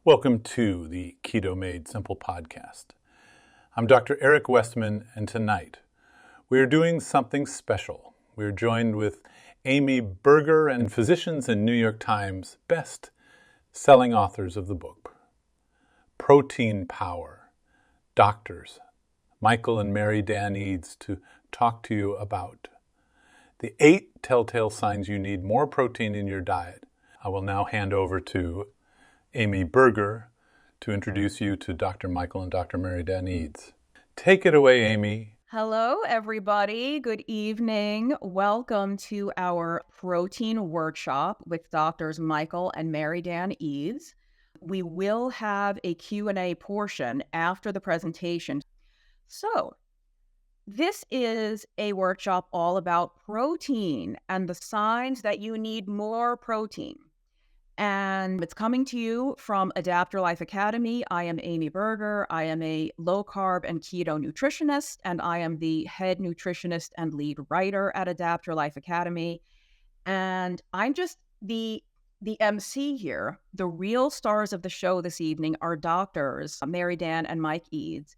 Welcome to the Keto Made Simple podcast. I'm Dr. Eric Westman, and tonight we are doing something special. We're joined with Amy Berger and physicians and New York Times best-selling authors of the book, Protein Power, doctors Michael and Mary Dan Eades, to talk to you about the 8 telltale signs you need more protein in your diet. I will now hand over to Amy Berger to introduce you to Dr. Michael and Dr. Mary Dan Eades. Take it away, Amy. Hello, everybody. Good evening. Welcome to our protein workshop with Doctors Michael and Mary Dan Eades. We will have a Q&A portion after the presentation. So, this is a workshop all about protein and the signs that you need more protein. And it's coming to you from Adapter Life Academy. I am Amy Berger. I am a low-carb and keto nutritionist, and I am the head nutritionist and lead writer at Adapter Life Academy. And I'm just the MC here. The real stars of the show this evening are doctors Mary Dan and Mike Eades.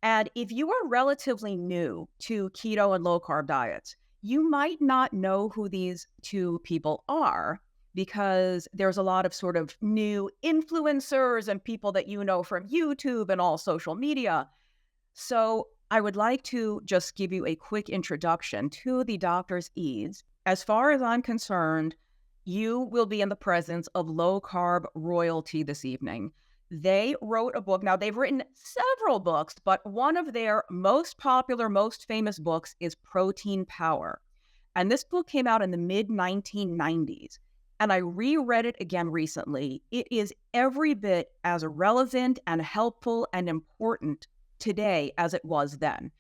And if you are relatively new to keto and low-carb diets, you might not know who these two people are, because there's a lot of sort of new influencers and people that you know from YouTube and all social media. So I would like to just give you a quick introduction to the Doctors Eades. As far as I'm concerned, you will be in the presence of low-carb royalty this evening. They wrote a book. Now, they've written several books, but one of their most popular, most famous books is Protein Power. And this book came out in the mid-1990s. And I reread it again recently. It is every bit as relevant and helpful and important today as it was then.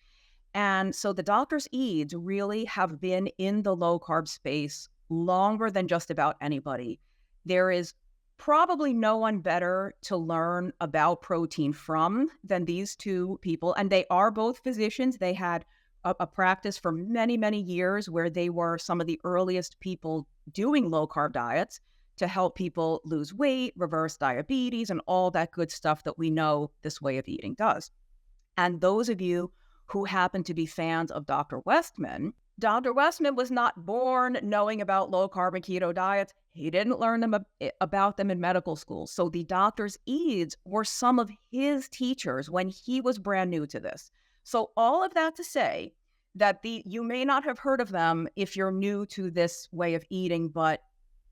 And so the Doctors Eades really have been in the low-carb space longer than just about anybody. There is probably no one better to learn about protein from than these two people. And they are both physicians. They had a practice for many, many years where they were some of the earliest people doing low-carb diets to help people lose weight, reverse diabetes, and all that good stuff that we know this way of eating does. And those of you who happen to be fans of Dr. Westman was not born knowing about low-carb and keto diets. He didn't learn about them in medical school. So the Doctors Eades were some of his teachers when he was brand new to this. So all of that to say that you may not have heard of them if you're new to this way of eating, but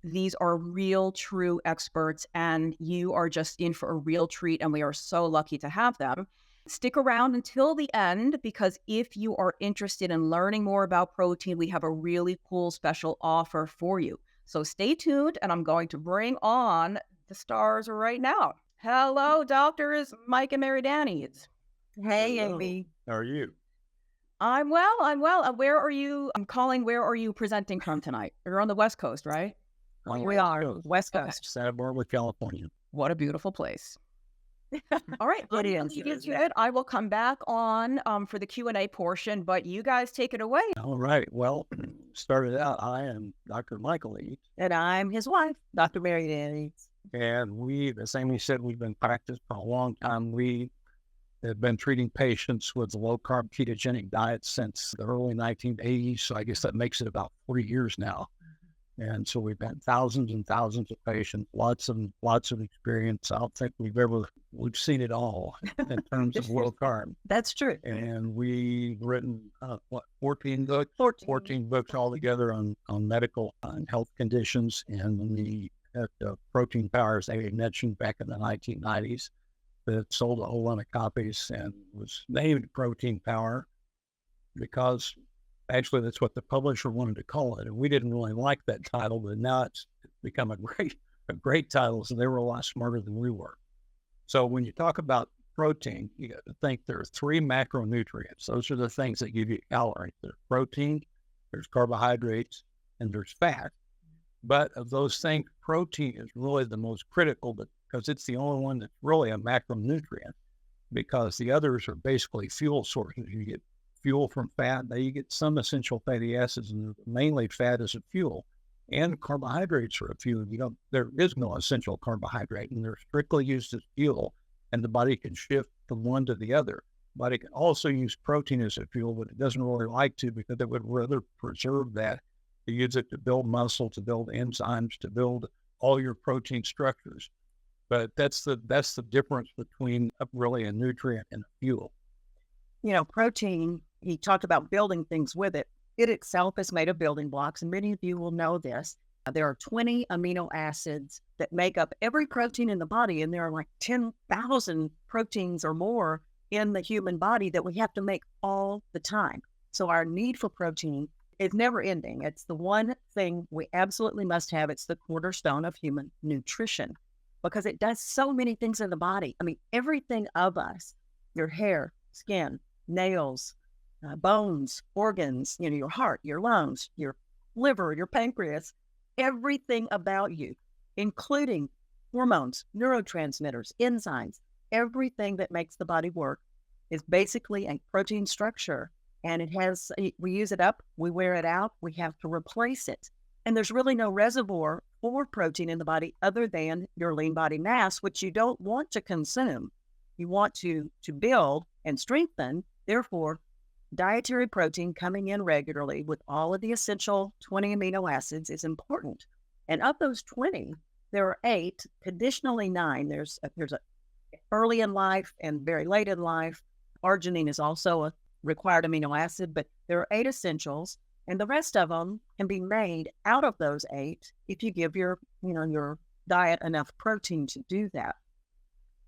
these are real, true experts, and you are just in for a real treat, and we are so lucky to have them. Stick around until the end, because if you are interested in learning more about protein, we have a really cool special offer for you. So stay tuned, and I'm going to bring on the stars right now. Hello, doctors Mike and Mary Dan Eades. Hey, Amy. How are you? I'm well. Where are you? I'm calling. Where are you presenting from tonight? You're on the West Coast, right? We are. West Coast. Okay. Santa Barbara, California. What a beautiful place. All right. It is. I will come back on for the Q&A portion, but you guys take it away. All right. Well, started out, I am Dr. Michael Eades. And I'm his wife, Dr. Mary Dan Eades. And we, as Amy said, we've been practicing for a long time. We have been treating patients with low-carb ketogenic diets since the early 1980s. So I guess that makes it about 40 years now. And so we've had thousands and thousands of patients, lots of experience. I don't think we've seen it all in terms of low carb. That's true. And we've written 14 books altogether on medical and health conditions. And we had Protein Power, as Amy mentioned, back in the 1990s, that sold a whole lot of copies and was named Protein Power because actually that's what the publisher wanted to call it. And we didn't really like that title, but now it's become a great title. So they were a lot smarter than we were. So when you talk about protein, you got to think there are 3 macronutrients. Those are the things that give you calories. There's protein, there's carbohydrates, and there's fat. But of those things, protein is really the most critical because it's the only one that's really a macronutrient, because the others are basically fuel sources. You get fuel from fat. Now you get some essential fatty acids, and mainly fat as a fuel. And carbohydrates are a fuel. There is no essential carbohydrate, and they're strictly used as fuel, and the body can shift from one to the other. But it can also use protein as a fuel, but it doesn't really like to because it would rather preserve that. To use it to build muscle, to build enzymes, to build all your protein structures. But that's the difference between really a nutrient and a fuel. Protein, he talked about building things with it. It itself is made of building blocks, and many of you will know this. There are 20 amino acids that make up every protein in the body, and there are like 10,000 proteins or more in the human body that we have to make all the time. So our need for protein is never ending. It's the one thing we absolutely must have. It's the cornerstone of human nutrition because it does so many things in the body. I mean, everything of us, your hair, skin, nails, bones, organs, your heart, your lungs, your liver, your pancreas, everything about you, including hormones, neurotransmitters, enzymes, everything that makes the body work is basically a protein structure. And we use it up, we wear it out, we have to replace it. And there's really no reservoir for protein in the body other than your lean body mass, which you don't want to consume. You want to build and strengthen. Therefore, dietary protein coming in regularly with all of the essential 20 amino acids is important. And of those 20, there are 8, conditionally 9. There's a early in life and very late in life. Arginine is also a required amino acid, but there are 8 essentials, and the rest of them can be made out of those 8 if you give your diet enough protein to do that.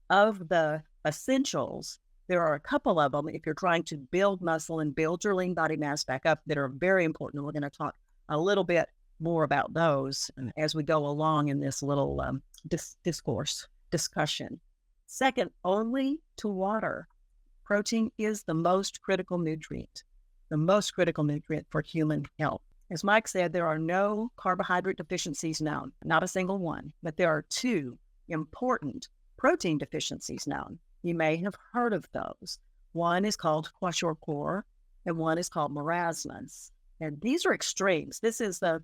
Of the essentials, there are a couple of them, if you're trying to build muscle and build your lean body mass back up, that are very important. We're going to talk a little bit more about those as we go along in this little discussion. Second only to water, protein is the most critical nutrient for human health. As Mike said, there are no carbohydrate deficiencies known, not a single one, but there are 2 important protein deficiencies known. You may have heard of those. One is called kwashiorkor, and one is called marasmus. And these are extremes. This is the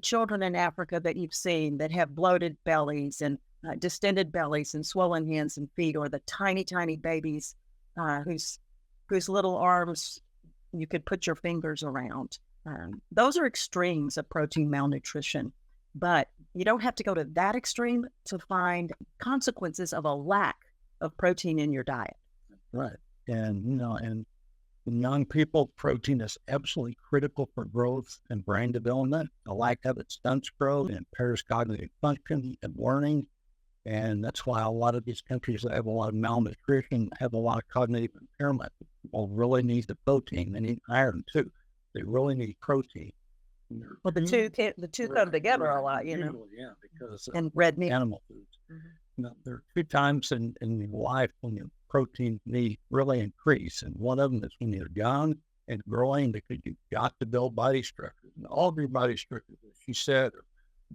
children in Africa that you've seen that have bloated bellies and distended bellies and swollen hands and feet, or the tiny, tiny babies whose little arms you could put your fingers around. Those are extremes of protein malnutrition, but you don't have to go to that extreme to find consequences of a lack of protein in your diet. Right. And, and in young people, protein is absolutely critical for growth and brain development. A lack of it stunts growth and impairs cognitive function and learning. And that's why a lot of these countries that have a lot of malnutrition have a lot of cognitive impairment. People really need the protein. They need iron too. They really need protein. Well, the two come together a lot, Usually, yeah, because and red meat. Animal foods. There are 2 times in life when your protein needs really increase, and one of them is when you're young and growing, because you've got to build body structures. And all of your body structures, as she said,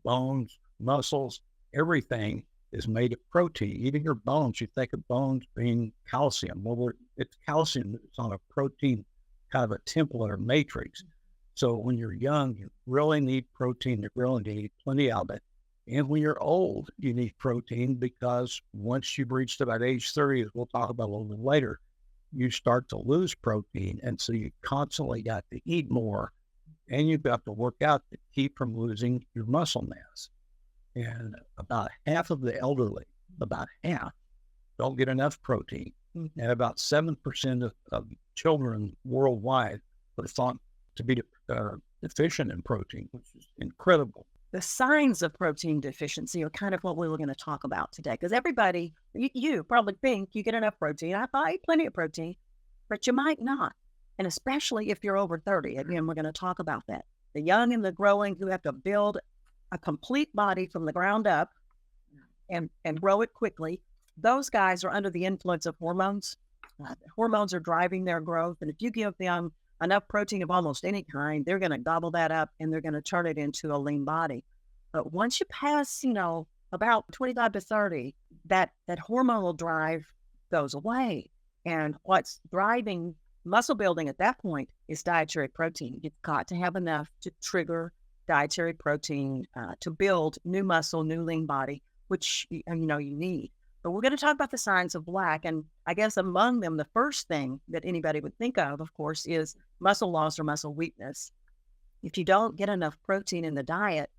bones, muscles, everything is made of protein. Even your bones, you think of bones being calcium. Well, it's calcium that's on a protein kind of a template or matrix. So when you're young, you really need protein. You really need plenty of it. And when you're old, you need protein because once you've reached about age 30, as we'll talk about a little bit later, you start to lose protein. And so you constantly got to eat more, and you've got to work out to keep from losing your muscle mass. And about half of the elderly, about half, don't get enough protein. Mm-hmm. And about 7% of children worldwide are thought to be deficient in protein, which is incredible. The signs of protein deficiency are kind of what we were going to talk about today, because everybody, you probably think you get enough protein. I eat plenty of protein, but you might not. And especially if you're over 30. Again, we're going to talk about that. The young and the growing who have to build a complete body from the ground up and grow it quickly, those guys are under the influence of hormones. Hormones are driving their growth. And if you give them enough protein of almost any kind, they're going to gobble that up and they're going to turn it into a lean body. But once you pass, about 25 to 30, that hormonal drive goes away. And what's driving muscle building at that point is dietary protein. You've got to have enough to trigger dietary protein to build new muscle, new lean body, which you need. But we're going to talk about the signs of lack. And I guess among them, the first thing that anybody would think of course, is muscle loss or muscle weakness. If you don't get enough protein in the diet,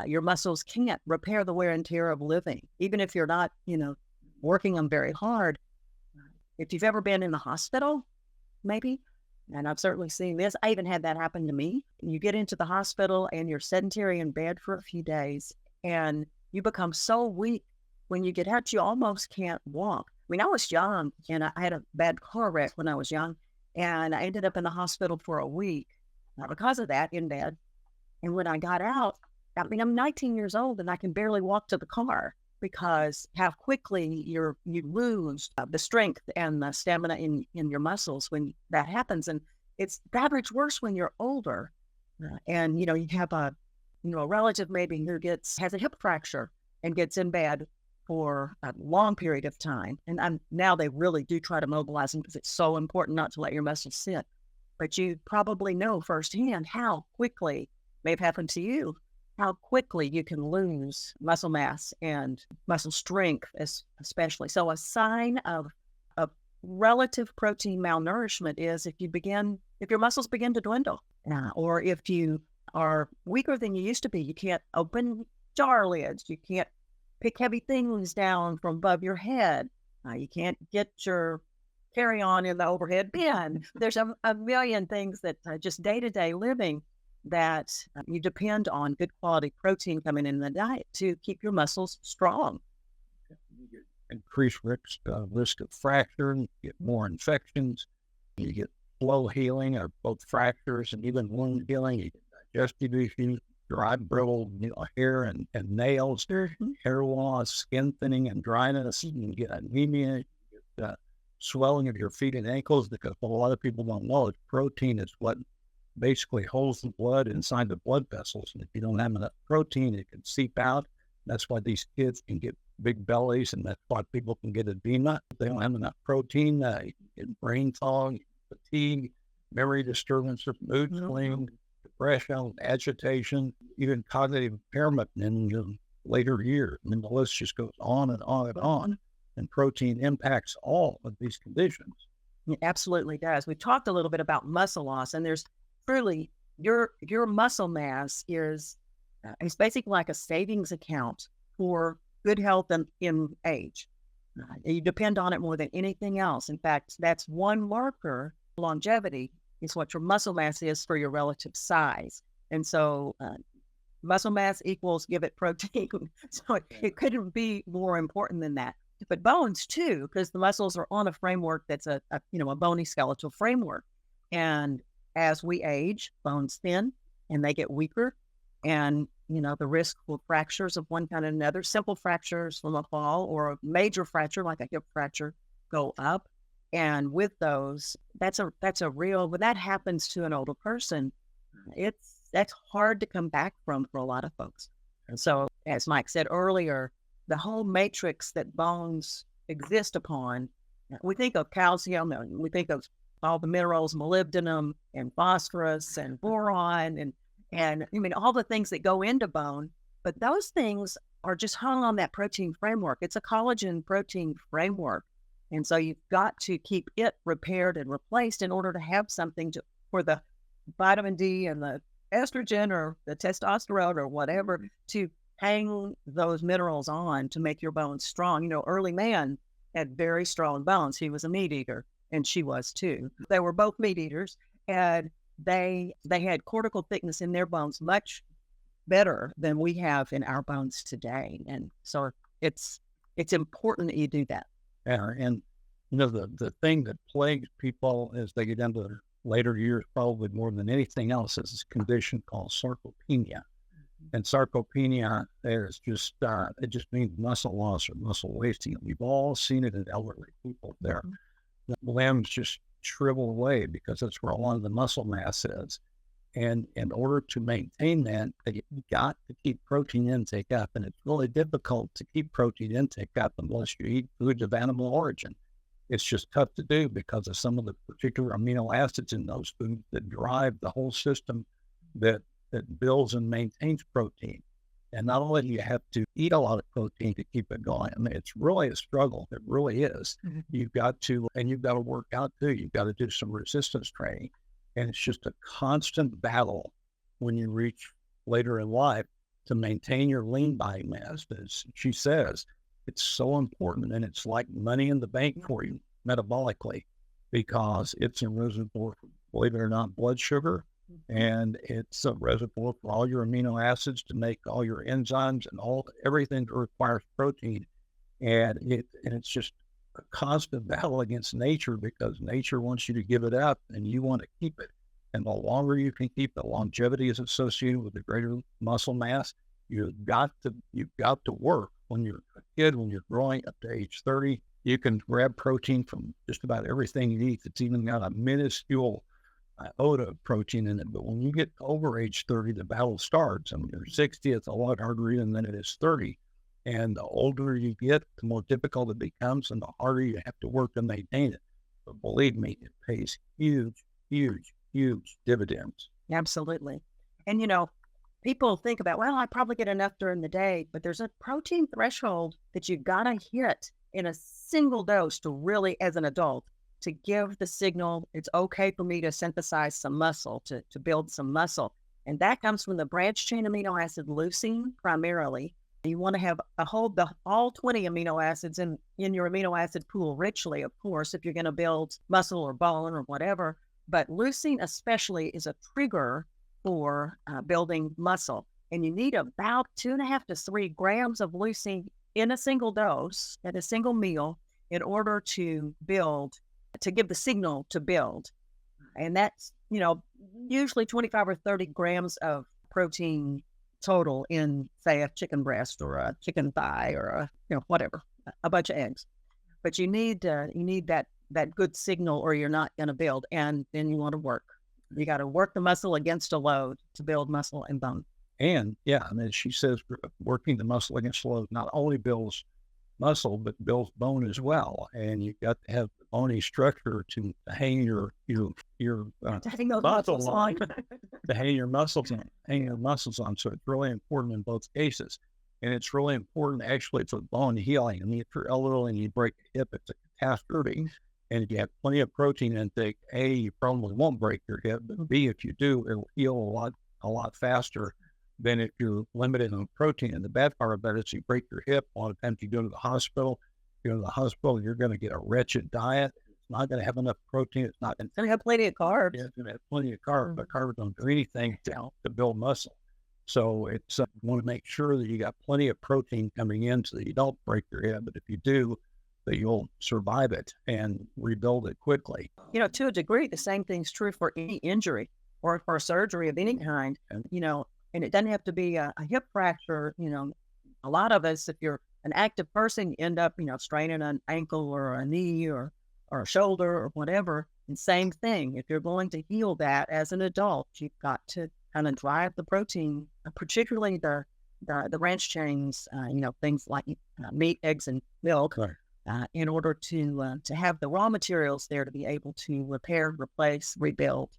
your muscles can't repair the wear and tear of living, even if you're not, working them very hard. If you've ever been in the hospital, maybe, and I've certainly seen this, I even had that happen to me. You get into the hospital and you're sedentary in bed for a few days, and you become so weak. When you get out, you almost can't walk. I mean, I was young, and I had a bad car wreck when I was young, and I ended up in the hospital for a week because of that, in bed. And when I got out, I mean, I'm 19 years old, and I can barely walk to the car because how quickly you lose the strength and the stamina in your muscles when that happens. And it's that much worse when you're older. And, you have a relative maybe who has a hip fracture and gets in bed for a long period of time. And now they really do try to mobilize them because it's so important not to let your muscles sit. But you probably know firsthand how quickly, may have happened to you, how quickly you can lose muscle mass and muscle strength, especially. So a sign of relative protein malnourishment is if your muscles begin to dwindle, or if you are weaker than you used to be. You can't open jar lids. You can't pick heavy things down from above your head. You can't get your carry-on in the overhead bin. There's a million things that just day-to-day living that you depend on good quality protein coming in the diet to keep your muscles strong. You get increased risk of fracture, you get more infections, you get slow healing of both fractures and even wound healing, you get digestive issues, dry, brittle hair and nails, hair loss, skin thinning and dryness. You get anemia, you get swelling of your feet and ankles, because what a lot of people don't know is protein is what basically holds the blood inside the blood vessels. And if you don't have enough protein, it can seep out. That's why these kids can get big bellies, and that's why people can get edema. If they don't have enough protein, you get brain fog, fatigue, memory disturbances, mood swing, depression, agitation, even cognitive impairment in later years. I mean, the list just goes on and on and on. And protein impacts all of these conditions. It absolutely does. We talked a little bit about muscle loss, and there's truly your muscle mass is it's basically like a savings account for good health in age. You depend on it more than anything else. In fact, that's one marker. Longevity is what your muscle mass is for your relative size. And so muscle mass equals give it protein. So it couldn't be more important than that. But bones too, because the muscles are on a framework that's a bony skeletal framework. And as we age, bones thin and they get weaker. And, the risk for fractures of one kind or another, simple fractures from a fall or a major fracture like a hip fracture go up. And with those, that's a real, when that happens to an older person, that's hard to come back from for a lot of folks. And so, as Mike said earlier, the whole matrix that bones exist upon, we think of calcium, and we think of all the minerals, molybdenum and phosphorus and boron and I mean, all the things that go into bone, but those things are just hung on that protein framework. It's a collagen protein framework. And so you've got to keep it repaired and replaced in order to have something for the vitamin D and the estrogen or the testosterone or whatever to hang those minerals on to make your bones strong. Early man had very strong bones. He was a meat eater, and she was too. They were both meat eaters, and they had cortical thickness in their bones much better than we have in our bones today. And so it's important that you do that. Yeah, and the thing that plagues people as they get into their later years, probably more than anything else, is this condition called sarcopenia. And sarcopenia is just it just means muscle loss or muscle wasting. We've all seen it in elderly people. The limbs just shrivel away because that's where a lot of the muscle mass is. And in order to maintain that, you've got to keep protein intake up. And it's really difficult to keep protein intake up unless you eat foods of animal origin. It's just tough to do because of some of the particular amino acids in those foods that drive the whole system that that builds and maintains protein. And not only do you have to eat a lot of protein to keep it going, I mean, it's really a struggle. It really is. You've got to work out too. You've got to do some resistance training. And it's just a constant battle when you reach later in life to maintain your lean body mass. As she says, it's so important, and it's like money in the bank for you metabolically, because it's a reservoir, believe it or not, blood sugar. And it's a reservoir for all your amino acids to make all your enzymes and everything that requires protein. And it's just a constant battle against nature, because nature wants you to give it up and you want to keep it. And the longer you can keep it, longevity is associated with the greater muscle mass. You've got to work. When you're a kid, when you're growing up to age 30, you can grab protein from just about everything you eat. It's even got a minuscule iota of protein in it. But when you get over age 30, the battle starts. And when you're 60, it's a lot harder even than it is 30. And the older you get, the more difficult it becomes, and the harder you have to work to maintain it. But believe me, it pays huge, huge, huge dividends. Absolutely. And, you know, people think about, well, I probably get enough during the day, but there's a protein threshold that you got to hit in a single dose to really, as an adult, to give the signal, it's okay for me to synthesize some muscle, to build some muscle. And that comes from the branched chain amino acid leucine primarily. You want to have all 20 amino acids in your amino acid pool richly, of course, if you're going to build muscle or bone or whatever. But leucine especially is a trigger for building muscle. And you need about 2.5 to 3 grams of leucine in a single dose at a single meal in order to give the signal to build. And that's, usually 25 or 30 grams of protein total in, say, a chicken breast or a chicken thigh or whatever, a bunch of eggs. But you need that good signal, or you're not going to build. And then you want to work. You got to work the muscle against a load to build muscle and bone. And as she says, working the muscle against load not only builds muscle, but builds bone as well. And you've got to have the bony structure to hang your muscles on, to hang your muscles on. So it's really important in both cases. And it's really important actually for bone healing. I mean, if you're elderly and you break a hip, it's a catastrophe. And if you have plenty of protein intake, A, you probably won't break your hip, but B, if you do, it'll heal a lot faster than if you're limited on protein. And the bad part about it is you break your hip, a lot of times you go to the hospital. You go to the hospital, you're going to get a wretched diet. It's not going to have enough protein. It's not going to have plenty of carbs. Yeah, it's going to have plenty of carbs, but carbs don't do anything to build muscle. So it's you want to make sure that you got plenty of protein coming in so that you don't break your hip. But if you do, that you'll survive it and rebuild it quickly. To a degree, the same thing's true for any injury or for surgery of any kind. And it doesn't have to be a hip fracture. A lot of us, if you're an active person, you end up, straining an ankle or a knee or a shoulder or whatever. And same thing, if you're going to heal that as an adult, you've got to kind of drive the protein, particularly the branch chains, things like meat, eggs, and milk. Right. In order to have the raw materials there to be able to repair, replace, rebuild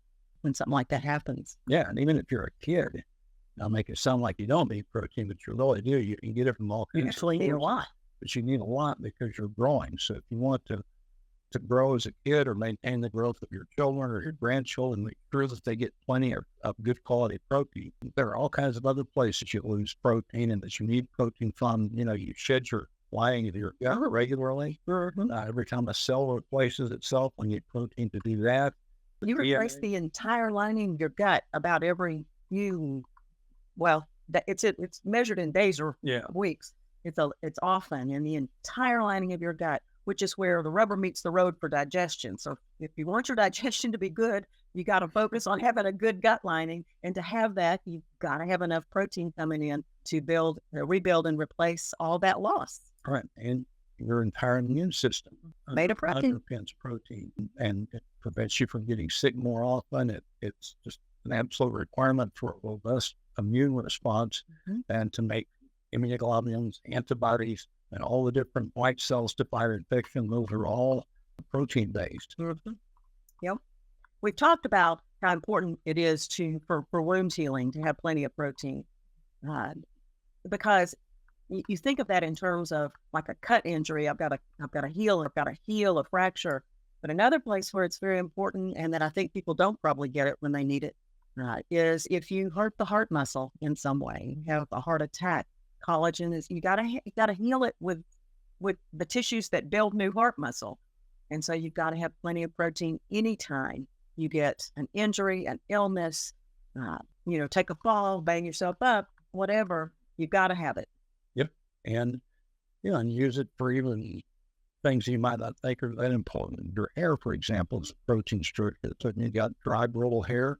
when something like that happens. Yeah, and even if you're a kid, I'll make it sound like you don't need protein, but you really do. You can get it from all kinds. You actually need a lot. But you need a lot because you're growing. So if you want to grow as a kid or maintain the growth of your children or your grandchildren, make sure that they get plenty of good quality protein. There are all kinds of other places you lose protein and that you need protein from. You shed your lining of your gut regularly. Every time a cell replaces itself, we need protein to do that. You replace the entire lining of your gut about every it's measured in days or weeks. It's often in the entire lining of your gut, which is where the rubber meets the road for digestion. So if you want your digestion to be good, you got to focus on having a good gut lining. And to have that, you've got to have enough protein coming in to rebuild and replace all that loss. Right. And your entire immune system made of protein. Underpins protein, and it prevents you from getting sick more often. It's just an absolute requirement for a robust immune response and to make immunoglobulins, antibodies, and all the different white cells to fight infection. Those are all protein based. Yep. We've talked about how important it is for wound healing to have plenty of protein. Because you think of that in terms of like a cut injury. I've got to heal a fracture. But another place where it's very important, and that I think people don't probably get it when they need it, is if you hurt the heart muscle in some way, you have a heart attack. Collagen is you gotta heal it with the tissues that build new heart muscle, and so you've got to have plenty of protein anytime you get an injury, an illness, take a fall, bang yourself up, whatever. You've got to have it. Yep, and and use it for even things you might not think are that important. Your hair, for example, is protein rich. So you got dry, brittle hair.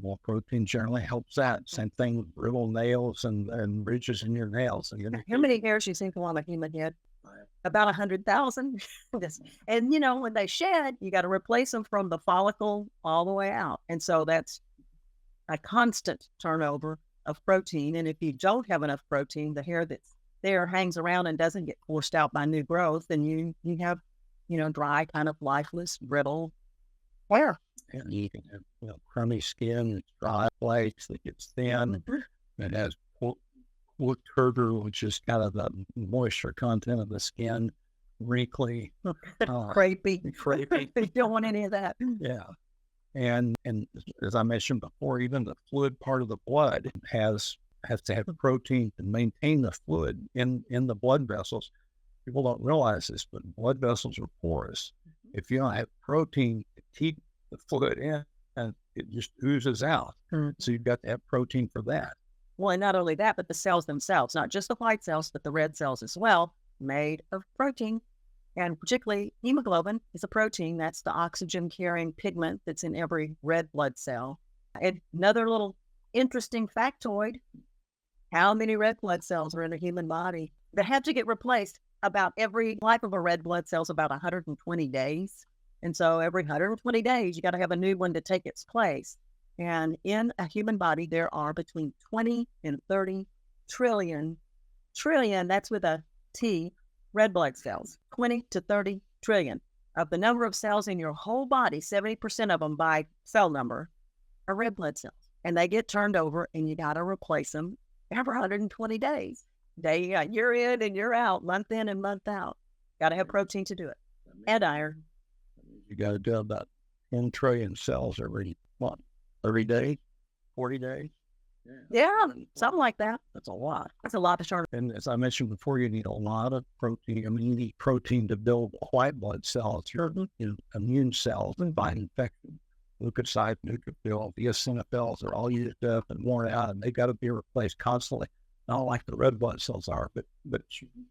Well, protein generally helps that. Same thing with brittle nails and ridges in your nails. So how many hairs you think on a human head? About 100,000. And when they shed, you got to replace them from the follicle all the way out. And so that's a constant turnover of protein. And if you don't have enough protein, the hair that's there hangs around and doesn't get forced out by new growth, and you have, dry, kind of lifeless, brittle hair. And you can have crummy skin, dry plates that gets thin. It has wood turgor, which is kind of the moisture content of the skin, wrinkly, crepey. You don't want any of that. Yeah. And as I mentioned before, even the fluid part of the blood has to have protein to maintain the fluid in the blood vessels. People don't realize this, but blood vessels are porous. If you don't have protein to keep the fluid in, and it just oozes out. So you've got to have protein for that. Well, and not only that, but the cells themselves, not just the white cells, but the red cells as well, made of protein. And particularly hemoglobin is a protein. That's the oxygen-carrying pigment that's in every red blood cell. And another little interesting factoid, how many red blood cells are in a human body? They have to get replaced about every life of a red blood cell is about 120 days. And so every 120 days, you got to have a new one to take its place. And in a human body, there are between 20 and 30 trillion, that's with a T, red blood cells. 20 to 30 trillion. Of the number of cells in your whole body, 70% of them by cell number are red blood cells. And they get turned over, and you got to replace them every 120 days. Year in and year out, month in and month out. Got to have protein to do it. And iron. You got to do about 10 trillion cells every 30 days, 40 days? Yeah, something like that. That's a lot. That's a lot to turn. And as I mentioned before, you need a lot of protein. I mean, you need protein to build white blood cells, your immune cells, and fight infection. Leukocytes, neutrophils, eosinophils are all used up and worn out, and they got to be replaced constantly. Not like the red blood cells are, but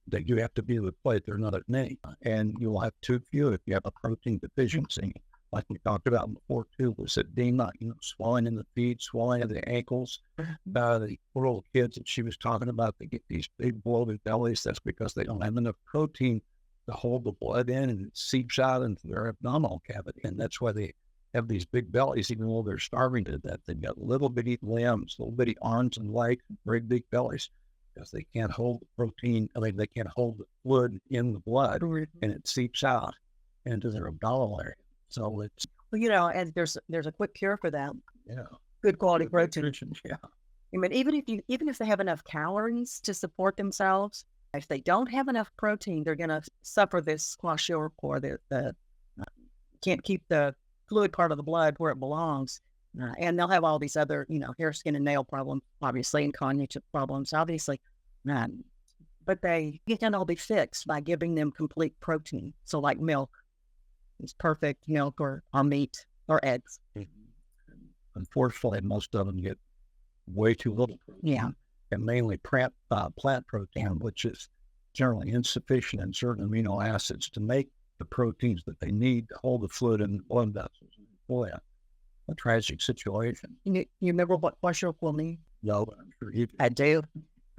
they do have to be replaced. They're not as many. And you'll have too few if you have a protein deficiency. Like we talked about before too, was edema, swelling in the feet, swelling in the ankles. The little kids that she was talking about, they get these big bloated bellies. That's because they don't have enough protein to hold the blood in, and it seeps out into their abdominal cavity. And that's why they have these big bellies, even though they're starving to death. They've got little bitty limbs, little bitty arms and legs, very big bellies, because they can't hold the protein. I mean, they can't hold the fluid in the blood, and it seeps out into their abdominal area. So it's, and there's a quick cure for that. Yeah, good quality protein. Yeah, I mean, even if they have enough calories to support themselves, if they don't have enough protein, they're going to suffer this kwashiorkor, the can't keep the fluid part of the blood where it belongs, and they'll have all these other, hair, skin, and nail problems, obviously, and cognitive problems, obviously. But they can all be fixed by giving them complete protein. So, like milk. It's perfect milk or meat or eggs. Unfortunately, most of them get way too little protein. Yeah. And mainly plant protein, which is generally insufficient in certain amino acids to make the proteins that they need to hold the fluid in the blood vessels. Boy, a tragic situation. You remember what kwashiorkor means? No, but I'm sure you do. I do.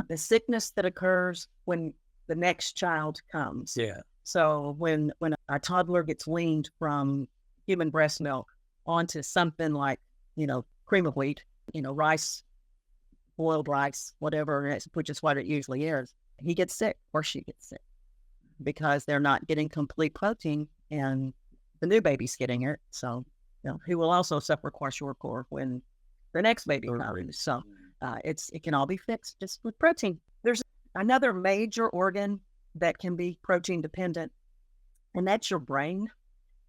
The sickness that occurs when the next child comes. Yeah. So when a toddler gets weaned from human breast milk onto something like, cream of wheat, rice, boiled rice, whatever, which is what it usually is, he gets sick or she gets sick because they're not getting complete protein, and the new baby's getting it. So who will also suffer kwashiorkor when the next baby comes. So it can all be fixed just with protein. There's another major organ that can be protein dependent, and that's your brain.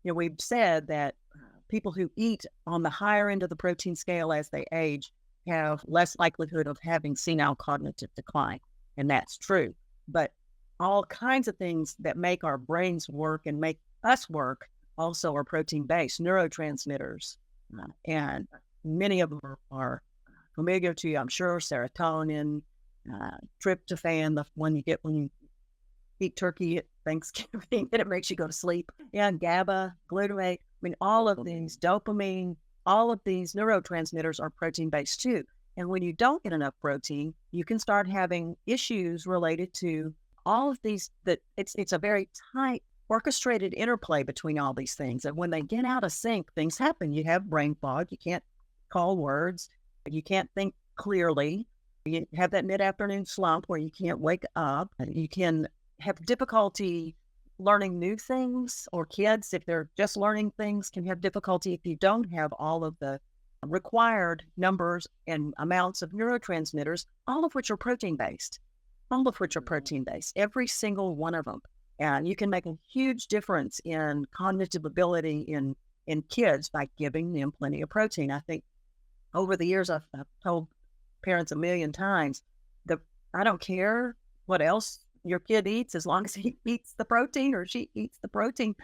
We've said that people who eat on the higher end of the protein scale as they age have less likelihood of having senile cognitive decline, and that's true. But all kinds of things that make our brains work and make us work also are protein-based, neurotransmitters, and many of them are familiar to you, I'm sure. Serotonin, tryptophan, the one you get when you eat turkey at Thanksgiving, and it makes you go to sleep. Yeah, GABA, glutamate. All of these, dopamine, all of these neurotransmitters are protein-based too. And when you don't get enough protein, you can start having issues related to all of these. That it's a very tight, orchestrated interplay between all these things. And when they get out of sync, things happen. You have brain fog. You can't call words. You can't think clearly. You have that mid-afternoon slump where you can't wake up. You can have difficulty learning new things, or kids, if they're just learning things, can have difficulty if you don't have all of the required numbers and amounts of neurotransmitters, all of which are protein-based, every single one of them. And you can make a huge difference in cognitive ability in kids by giving them plenty of protein. I think over the years, I've told parents a million times that I don't care what else your kid eats as long as he eats the protein or she eats the protein,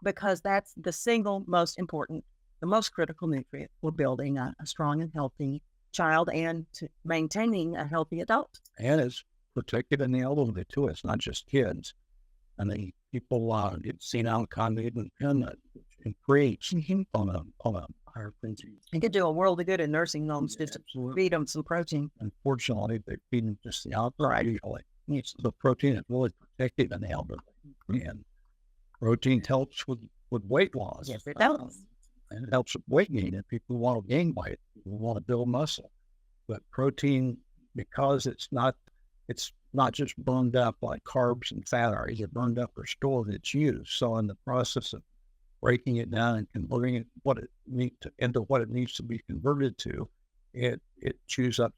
because that's the single most important, the most critical nutrient for building a strong and healthy child and to maintaining a healthy adult. And it's protected in the elderly too. It's not just kids. People get senile cognitive impairment increase on a higher frequency. You could do a world of good in nursing homes just to feed them some protein. Unfortunately, they feed them just the outside usually. The protein is really protective in the elderly. And protein helps with weight loss. Yes, it does. And it helps with weight gain. And people want to gain weight, people want to build muscle. But protein, because it's not just burned up like carbs and fat are, either burned up or stored, it's used. So in the process of breaking it down and converting it into what it needs to be converted to, it chews up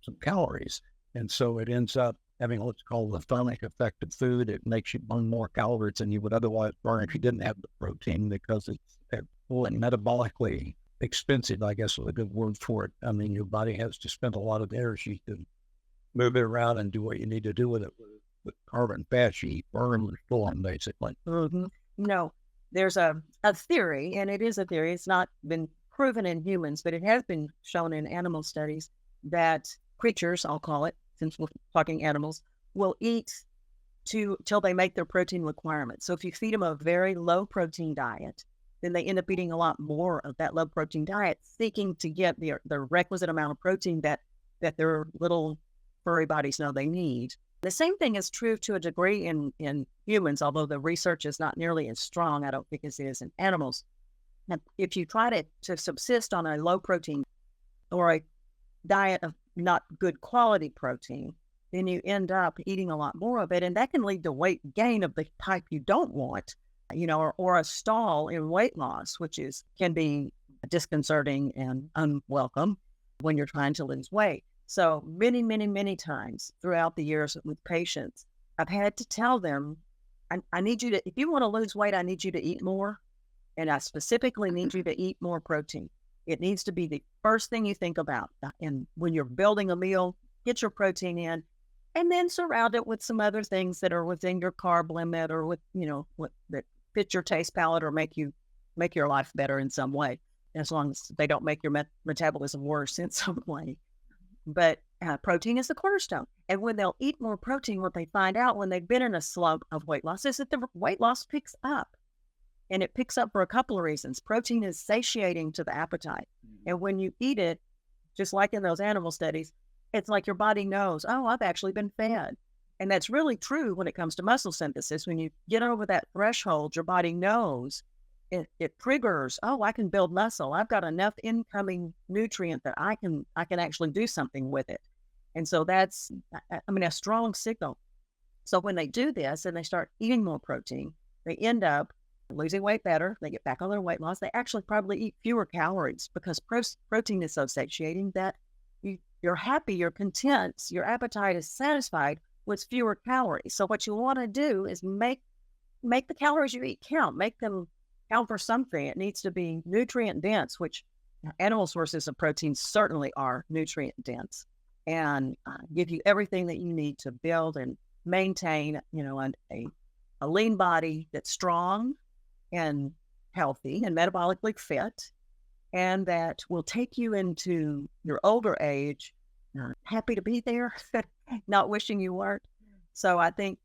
some calories. And so it ends up having what's called the thermic effect of food. It makes you burn more calories than you would otherwise burn if you didn't have the protein, because it's metabolically expensive, I guess is a good word for it. Your body has to spend a lot of energy to move it around and do what you need to do with it. With carbon fat, you burn the storm, basically. Mm-hmm. No, there's a theory, and it is a theory. It's not been proven in humans, but it has been shown in animal studies that creatures, I'll call it, since we're talking animals, will eat till they make their protein requirements. So if you feed them a very low protein diet, then they end up eating a lot more of that low protein diet, seeking to get the requisite amount of protein that their little furry bodies know they need. The same thing is true to a degree in humans, although the research is not nearly as strong, I don't think, as it is in animals. And if you try to subsist on a low protein or a diet of not good quality protein, then you end up eating a lot more of it. And that can lead to weight gain of the type you don't want, or a stall in weight loss, which can be disconcerting and unwelcome when you're trying to lose weight. So many, many, many times throughout the years with patients, I've had to tell them, I need you to, if you want to lose weight, I need you to eat more. And I specifically need you to eat more protein. It needs to be the first thing you think about. And when you're building a meal, get your protein in, and then surround it with some other things that are within your carb limit, or with, what that fit your taste palette or make your life better in some way, as long as they don't make your metabolism worse in some way. But protein is the cornerstone. And when they'll eat more protein, what they find out when they've been in a slump of weight loss is that the weight loss picks up. And it picks up for a couple of reasons. Protein is satiating to the appetite. And when you eat it, just like in those animal studies, it's like your body knows, oh, I've actually been fed. And that's really true when it comes to muscle synthesis. When you get over that threshold, your body knows, it triggers, oh, I can build muscle. I've got enough incoming nutrient that I can actually do something with it. And so that's, a strong signal. So when they do this and they start eating more protein, they end up losing weight better. They get back on their weight loss. They actually probably eat fewer calories because protein is so satiating that you're happy, you're content, your appetite is satisfied with fewer calories. So what you want to do is make the calories you eat count. Make them count for something. It needs to be nutrient dense, which animal sources of protein certainly are nutrient dense, and give you everything that you need to build and maintain, a lean body that's strong and healthy and metabolically fit, and that will take you into your older age, happy to be there, not wishing you weren't. So I think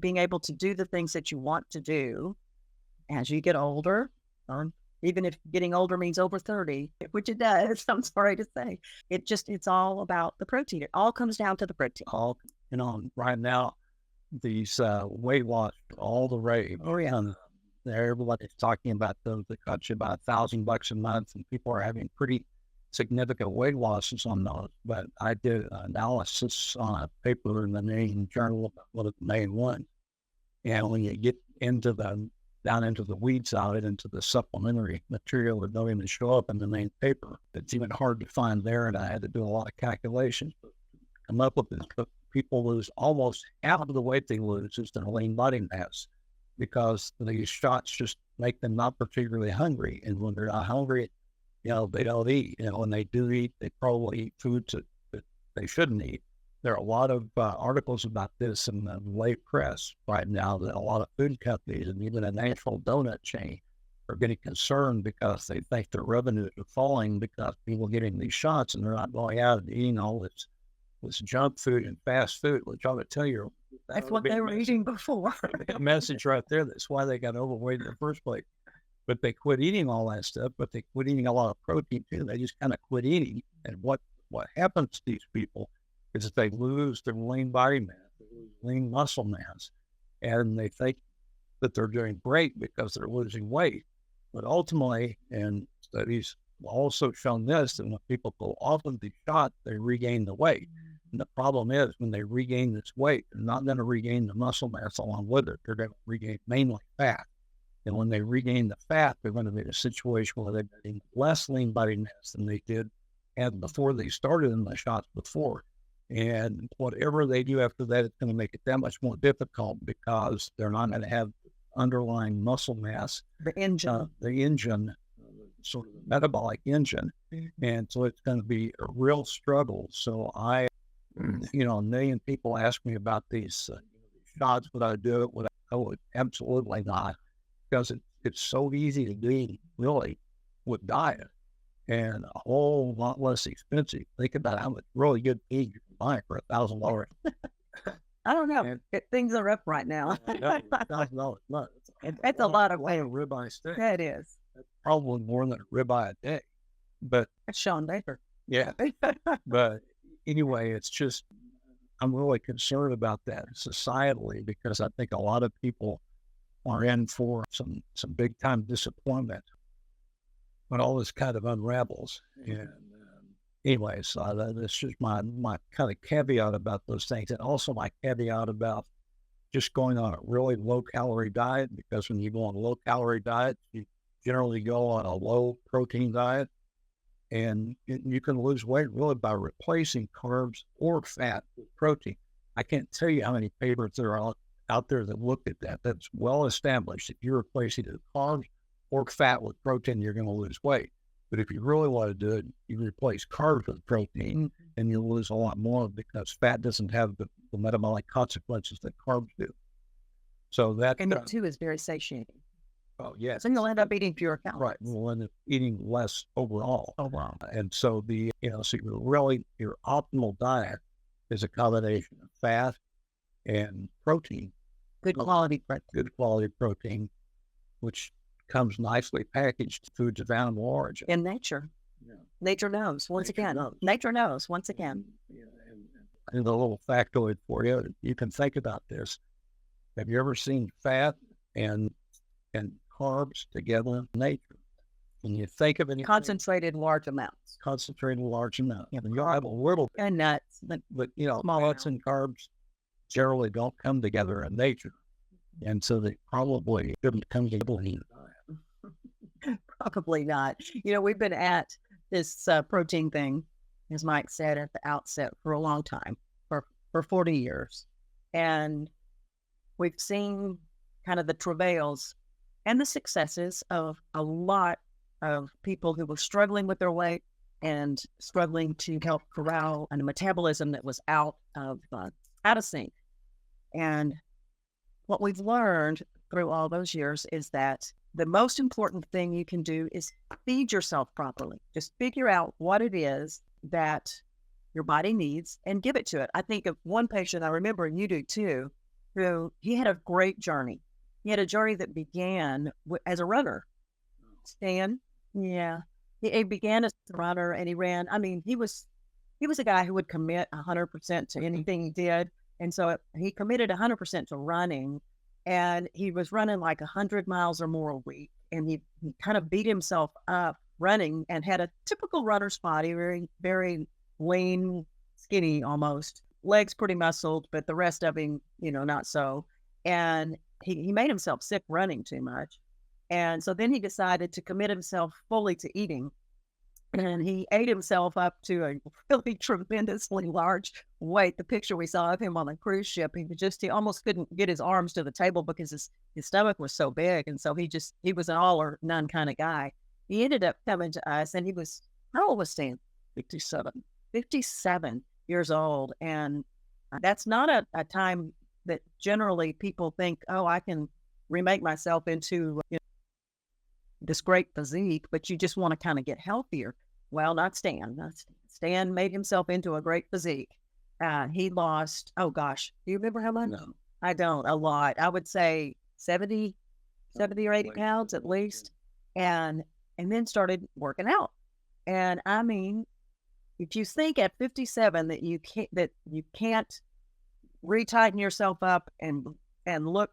being able to do the things that you want to do as you get older, or even if getting older means over 30, which it does, I'm sorry to say, it's all about the protein. It all comes down to the protein. Right now, these weight loss, all the rage. Oh, yeah. Everybody's talking about those that cost you about $1,000 a month, and people are having pretty significant weight losses on those. But I did an analysis on a paper in the main journal about one of the main ones. And when you get down into the weeds of it, into the supplementary material that don't even show up in the main paper, it's even hard to find there. And I had to do a lot of calculations to come up with this. But people lose almost half of the weight they lose is their lean body mass, because these shots just make them not particularly hungry. And when they're not hungry, they don't eat. When they do eat, they probably eat foods that they shouldn't eat. There are a lot of articles about this in the lay press right now, that a lot of food companies and even a national donut chain are getting concerned because they think their revenues are falling because people are getting these shots and they're not going out and eating all this junk food and fast food, which I'm going to tell you, That's what they were eating before. A message right there. That's why they got overweight in the first place. But they quit eating all that stuff, but they quit eating a lot of protein too. They just kind of quit eating. And what happens to these people is that they lose their lean body mass, they lose lean muscle mass, and they think that they're doing great because they're losing weight. But ultimately, and studies also shown this, that when people go off of the shot, they regain the weight. And the problem is, when they regain this weight, they're not going to regain the muscle mass along with it. They're going to regain mainly fat. And when they regain the fat, they're going to be in a situation where they're getting less lean body mass than they had before they started in the shots before. And whatever they do after that, it's going to make it that much more difficult, because they're not going to have underlying muscle mass. The engine. Sort of the metabolic engine. And so it's going to be a real struggle. So a million people ask me about these shots. Would I do it? I would absolutely not, because it's so easy to do, really, with diet, and a whole lot less expensive. Think about how much really good feed you can buy for $1,000. I don't know. Things are up right now. $1,000. That's a lot of weight. A ribeye steak. That is. That's probably more than a ribeye a day. But That's Sean Baker. yeah. But anyway, it's just, I'm really concerned about that societally, because I think a lot of people are in for some big time disappointment when all this kind of unravels. And anyway, so that's just my kind of caveat about those things. And also my caveat about just going on a really low calorie diet, because when you go on a low calorie diet, you generally go on a low protein diet, and you can lose weight really by replacing carbs or fat with protein. I can't tell you how many papers there are out there that look at that. That's well established. If you replace either carbs or fat with protein, you're going to lose weight. But if you really want to do it, you replace carbs with protein, and you'll lose a lot more, because fat doesn't have the metabolic consequences that carbs do. So that, and it too is very satiating. Oh, yeah. So you'll end up eating fewer calories. Right. We'll end up eating less overall. Oh, wow. And so your optimal diet is a combination of fat and protein. Good quality protein. Good quality protein, which comes nicely packaged foods of animal origin. In nature. Yeah. Nature knows, once again. Nature knows, once again. Yeah, and a little factoid for you, you can think about this. Have you ever seen fat and carbs together in nature? When you think of it, concentrated large amounts. Yeah, and you'll have a little bit. And nuts. But fats and carbs generally don't come together in nature. And so they probably didn't come to believe. Probably not. We've been at this protein thing, as Mike said at the outset, for a long time, for 40 years. And we've seen kind of the travails and the successes of a lot of people who were struggling with their weight and struggling to help corral a metabolism that was out of sync. And what we've learned through all those years is that the most important thing you can do is feed yourself properly. Just figure out what it is that your body needs and give it to it. I think of one patient, I remember, and you do too, who he had a great journey. He had a journey that began as a runner. Stan, yeah. He began as a runner and he ran. I mean, he was a guy who would commit 100% to anything he did. And so he committed 100% to running. And he was running like 100 miles or more a week. And he kind of beat himself up running and had a typical runner's body, very, very lean, skinny almost. Legs pretty muscled, but the rest of him, not so. And he made himself sick running too much. And so then he decided to commit himself fully to eating. And he ate himself up to a really tremendously large weight. The picture we saw of him on the cruise ship, he almost couldn't get his arms to the table because his stomach was so big. And so he was an all or none kind of guy. He ended up coming to us and how old was Stan? 57 years old. And that's not a time that generally people think, oh, I can remake myself into this great physique, but you just want to kind of get healthier. Well, not Stan. Stan made himself into a great physique. He lost, oh gosh, do you remember how much? No. I don't, a lot. I would say 70 or 80 pounds at least. And then started working out. And I mean, if you think at 57 that you can't retighten yourself up and look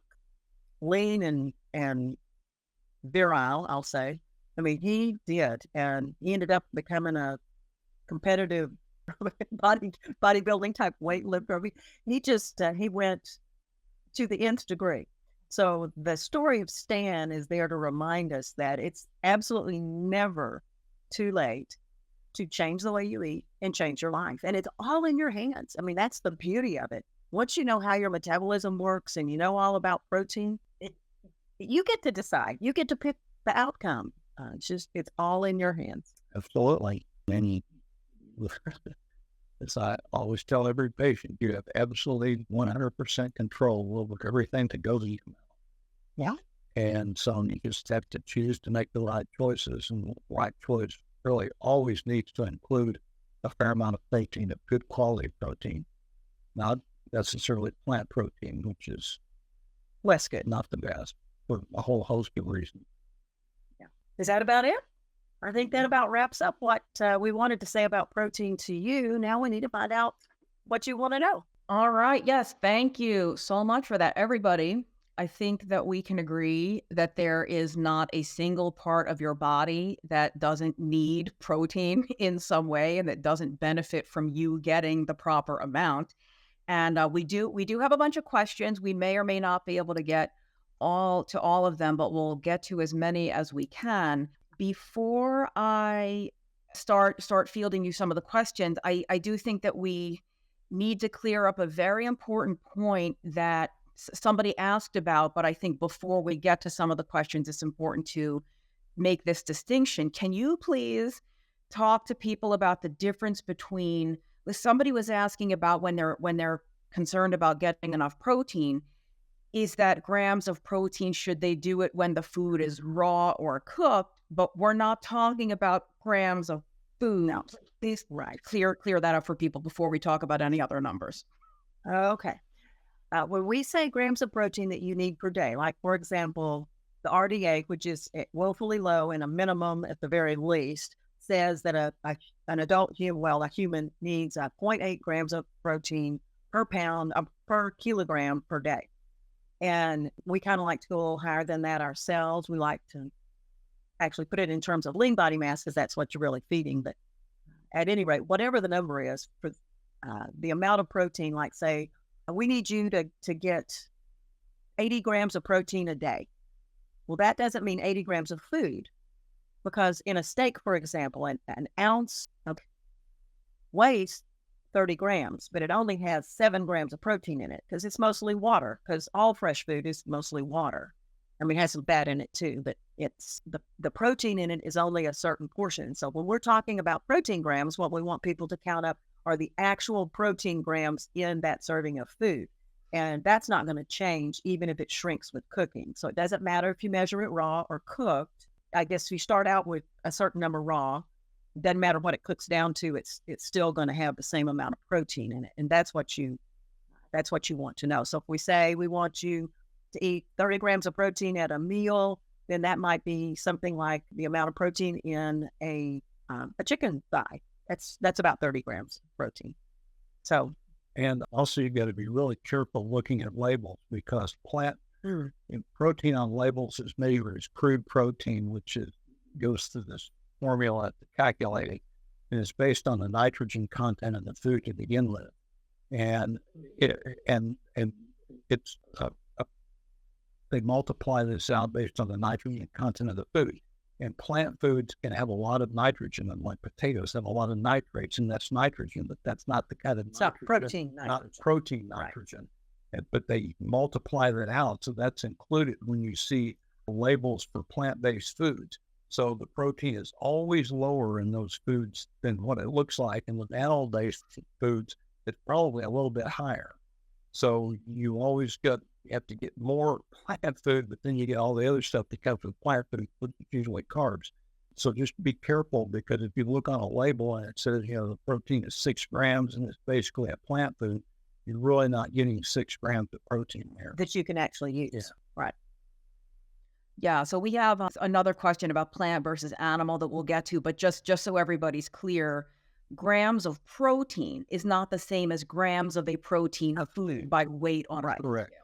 lean and virile, I'll say. I mean, he did, and he ended up becoming a competitive bodybuilding type weightlifter. He went to the nth degree. So the story of Stan is there to remind us that it's absolutely never too late to change the way you eat and change your life. And it's all in your hands. I mean, that's the beauty of it. Once you know how your metabolism works and you know all about protein, you get to decide. You get to pick the outcome. It's all in your hands. Absolutely. And as I always tell every patient, you have absolutely 100% control over everything that goes in your mouth. Yeah. And so you just have to choose to make the right choices. And the right choice really always needs to include a fair amount of protein, a good quality protein. Not necessarily plant protein, which is less good, not the best for a whole host of reasons. Yeah. Is that about it? I think that about wraps up what we wanted to say about protein to you. Now we need to find out what you want to know. All right. Yes. Thank you so much for that, everybody. I think that we can agree that there is not a single part of your body that doesn't need protein in some way and that doesn't benefit from you getting the proper amount. And we do have a bunch of questions. We may or may not be able to get all of them, but we'll get to as many as we can. Before I start fielding you some of the questions, I do think that we need to clear up a very important point that somebody asked about, but I think before we get to some of the questions, it's important to make this distinction. Can you please talk to people about the difference between, somebody was asking about when they're concerned about getting enough protein, is that grams of protein, should they do it when the food is raw or cooked? But we're not talking about grams of food. No. Please clear that up for people before we talk about any other numbers. Okay. When we say grams of protein that you need per day, like, for example, the RDA, which is woefully low and a minimum at the very least, says that an adult human, a human needs 0.8 grams of protein per pound, per kilogram per day. And we kind of like to go a little higher than that ourselves. We like to actually put it in terms of lean body mass because that's what you're really feeding. But at any rate, whatever the number is for the amount of protein, like say, we need you to get 80 grams of protein a day. Well, that doesn't mean 80 grams of food, because in a steak, for example, an ounce of weighs 30 grams, but it only has 7 grams of protein in it because it's mostly water, because all fresh food is mostly water. I mean, it has some fat in it too, but it's the protein in it is only a certain portion. So when we're talking about protein grams, what we want people to count up are the actual protein grams in that serving of food. And that's not going to change even if it shrinks with cooking. So it doesn't matter if you measure it raw or cooked. I guess if you start out with a certain number raw, it doesn't matter what it cooks down to, it's still going to have the same amount of protein in it. And that's what you want to know. So if we say we want you to eat 30 grams of protein at a meal, then that might be something like the amount of protein in a chicken thigh. That's about 30 grams of protein. So, and also you got to be really careful looking at labels, because protein on labels is measured as crude protein, which goes through this formula to calculate it, and it's based on the nitrogen content of the food to begin with, and it's they multiply this out based on the nitrogen content of the food. And plant foods can have a lot of nitrogen, and like potatoes have a lot of nitrates, and that's nitrogen, but that's not the kind of it's not protein nitrogen. Not protein nitrogen. Right. But they multiply that out, so that's included when you see labels for plant-based foods. So the protein is always lower in those foods than what it looks like, and with animal-based foods, it's probably a little bit higher. So you have to get more plant food, but then you get all the other stuff that comes with plant food, which is usually carbs. So just be careful, because if you look on a label and it says, the protein is 6 grams and it's basically a plant food, you're really not getting 6 grams of protein there. That you can actually use. Yeah. Right. Yeah, so we have another question about plant versus animal that we'll get to, but just so everybody's clear, grams of protein is not the same as grams of a protein of food by weight on a Correct. scale.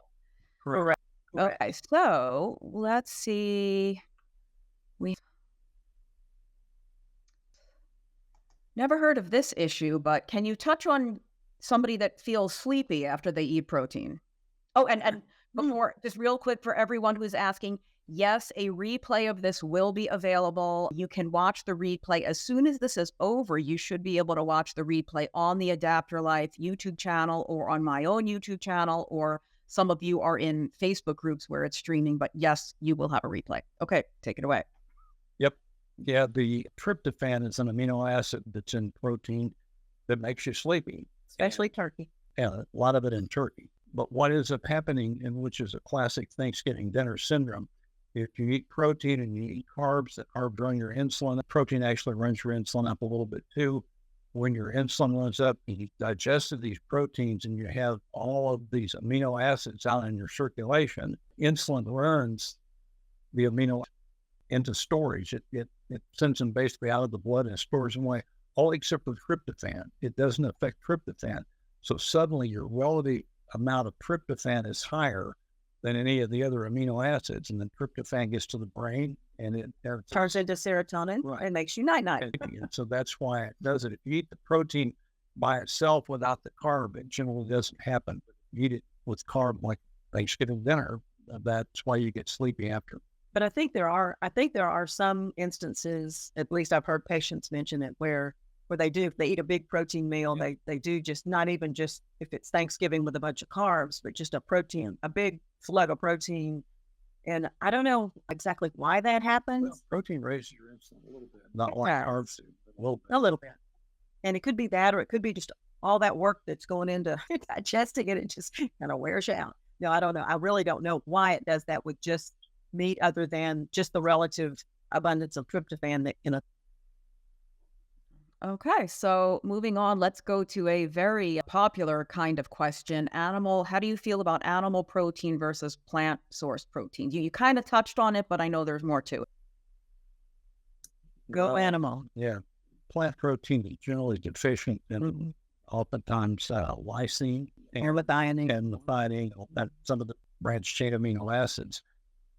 Correct. Okay, so let's see. We never heard of this issue, but can you touch on somebody that feels sleepy after they eat protein? Oh, and before, just real quick for everyone who's asking, yes, a replay of this will be available. You can watch the replay. As soon as this is over, you should be able to watch the replay on the Adapter Life YouTube channel or on my own YouTube channel, or some of you are in Facebook groups where it's streaming, but yes, you will have a replay. Okay, take it away. Yep. Yeah, the tryptophan is an amino acid that's in protein that makes you sleepy. Especially turkey. Yeah, a lot of it in turkey. But what ends up happening, and which is a classic Thanksgiving dinner syndrome, if you eat protein and you eat carbs, that carbs run your insulin. Protein actually runs your insulin up a little bit too. When your insulin runs up, you digested these proteins and you have all of these amino acids out in your circulation. Insulin runs the amino into storage. It sends them basically out of the blood and stores them away, all except for tryptophan. It doesn't affect tryptophan. So suddenly your relative amount of tryptophan is higher than any of the other amino acids, and then tryptophan gets to the brain and it turns into serotonin. Right. And makes you night-night. And so that's why it does it. If you eat the protein by itself without the carb, it generally doesn't happen. But if you eat it with carb, like Thanksgiving dinner, that's why you get sleepy after. But I think there are some instances, at least I've heard patients mention it, where they do, if they eat a big protein meal, they do just, not even just if it's Thanksgiving with a bunch of carbs, but just a big slug of protein. And I don't know exactly why that happens. Well, protein raises your insulin a little bit, not like carbs, but a little bit. And it could be that, or it could be just all that work that's going into digesting it. It just kind of wears you out. No, I don't know. I really don't know why it does that with just meat, other than just the relative abundance of tryptophan that in a. Okay, so moving on, let's go to a very popular kind of question. How do you feel about animal protein versus plant source protein? You kind of touched on it, but I know there's more to it. Go animal. Yeah. Plant protein is generally deficient in oftentimes lysine and methionine, some of the branched chain amino acids.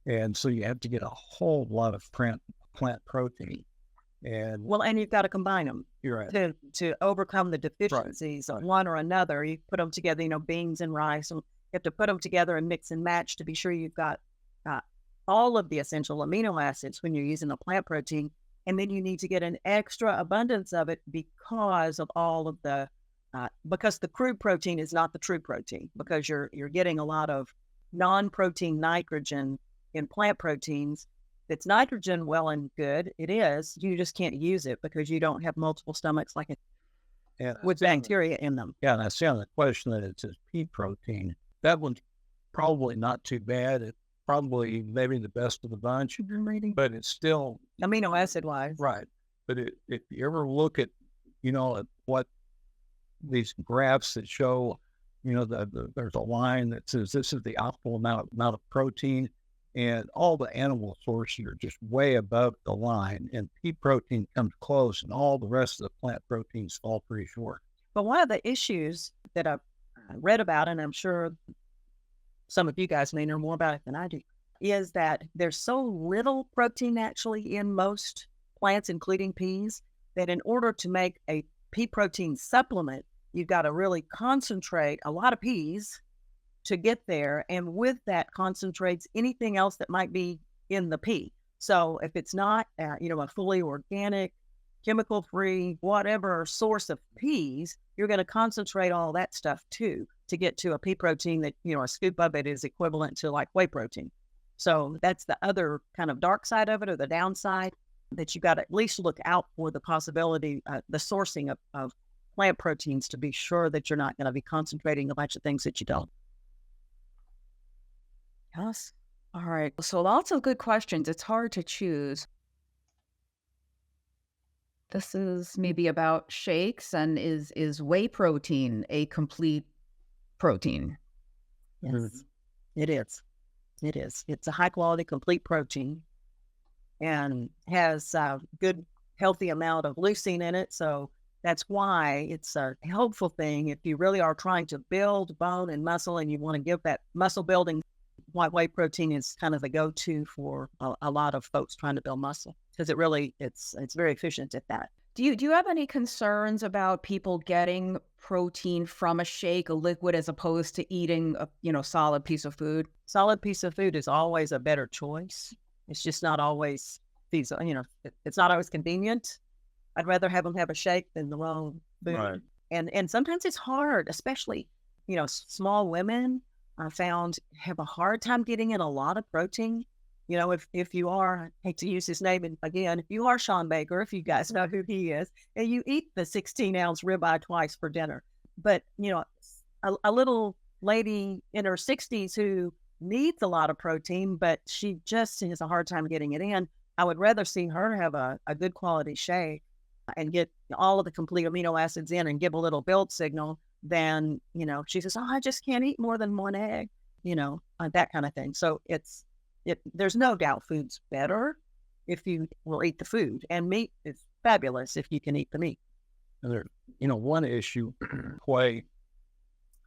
And so you have to get a whole lot of plant protein. And you've got to combine them. You're right. To overcome the deficiencies of one or another. You put them together, beans and rice, have to put them together and mix and match to be sure you've got all of the essential amino acids when you're using a plant protein. And then you need to get an extra abundance of it because of all of the, because the crude protein is not the true protein, because you're getting a lot of non-protein nitrogen in plant proteins. It's nitrogen, well and good. It is. You just can't use it because you don't have multiple stomachs like it with bacteria in them. Yeah, and I see on the question that it says pea protein. That one's probably not too bad. It's probably maybe the best of the bunch, but it's still amino acid wise. Right. But if you ever look at, at what these graphs that show, there's a line that says this is the optimal amount of protein, and all the animal sources are just way above the line, and pea protein comes close, and all the rest of the plant proteins fall pretty short. But one of the issues that I've read about, and I'm sure some of you guys may know more about it than I do, is that there's so little protein actually in most plants, including peas, that in order to make a pea protein supplement, you've got to really concentrate a lot of peas to get there. And with that concentrates anything else that might be in the pea. So if it's not, a fully organic, chemical-free, whatever source of peas, you're going to concentrate all that stuff too to get to a pea protein that, a scoop of it is equivalent to like whey protein. So that's the other kind of dark side of it, or the downside, that you got to at least look out for the possibility, the sourcing of plant proteins, to be sure that you're not going to be concentrating a bunch of things that you don't. Yes. All right. So lots of good questions. It's hard to choose. This is maybe about shakes, and is whey protein a complete protein? Yes, it is. It is. It's a high quality, complete protein, and has a good, healthy amount of leucine in it. So that's why it's a helpful thing if you really are trying to build bone and muscle, and you want to give that muscle building. Whey protein is kind of the go-to for a lot of folks trying to build muscle, because it's very efficient at that. Do you have any concerns about people getting protein from a shake, a liquid, as opposed to eating a solid piece of food? Solid piece of food is always a better choice. It's just not always feasible. It's not always convenient. I'd rather have them have a shake than the raw food. Right. And sometimes it's hard, especially small women. I found have a hard time getting in a lot of protein. If you are, I hate to use his name again, if you are Sean Baker, if you guys know who he is, and you eat the 16-ounce ribeye twice for dinner, but a little lady in her 60s who needs a lot of protein, but she just has a hard time getting it in, I would rather see her have a good quality shake and get all of the complete amino acids in and give a little build signal than, she says, oh, I just can't eat more than one egg, that kind of thing. So there's no doubt food's better if you will eat the food, and meat is fabulous if you can eat the meat. And there, one issue, whey,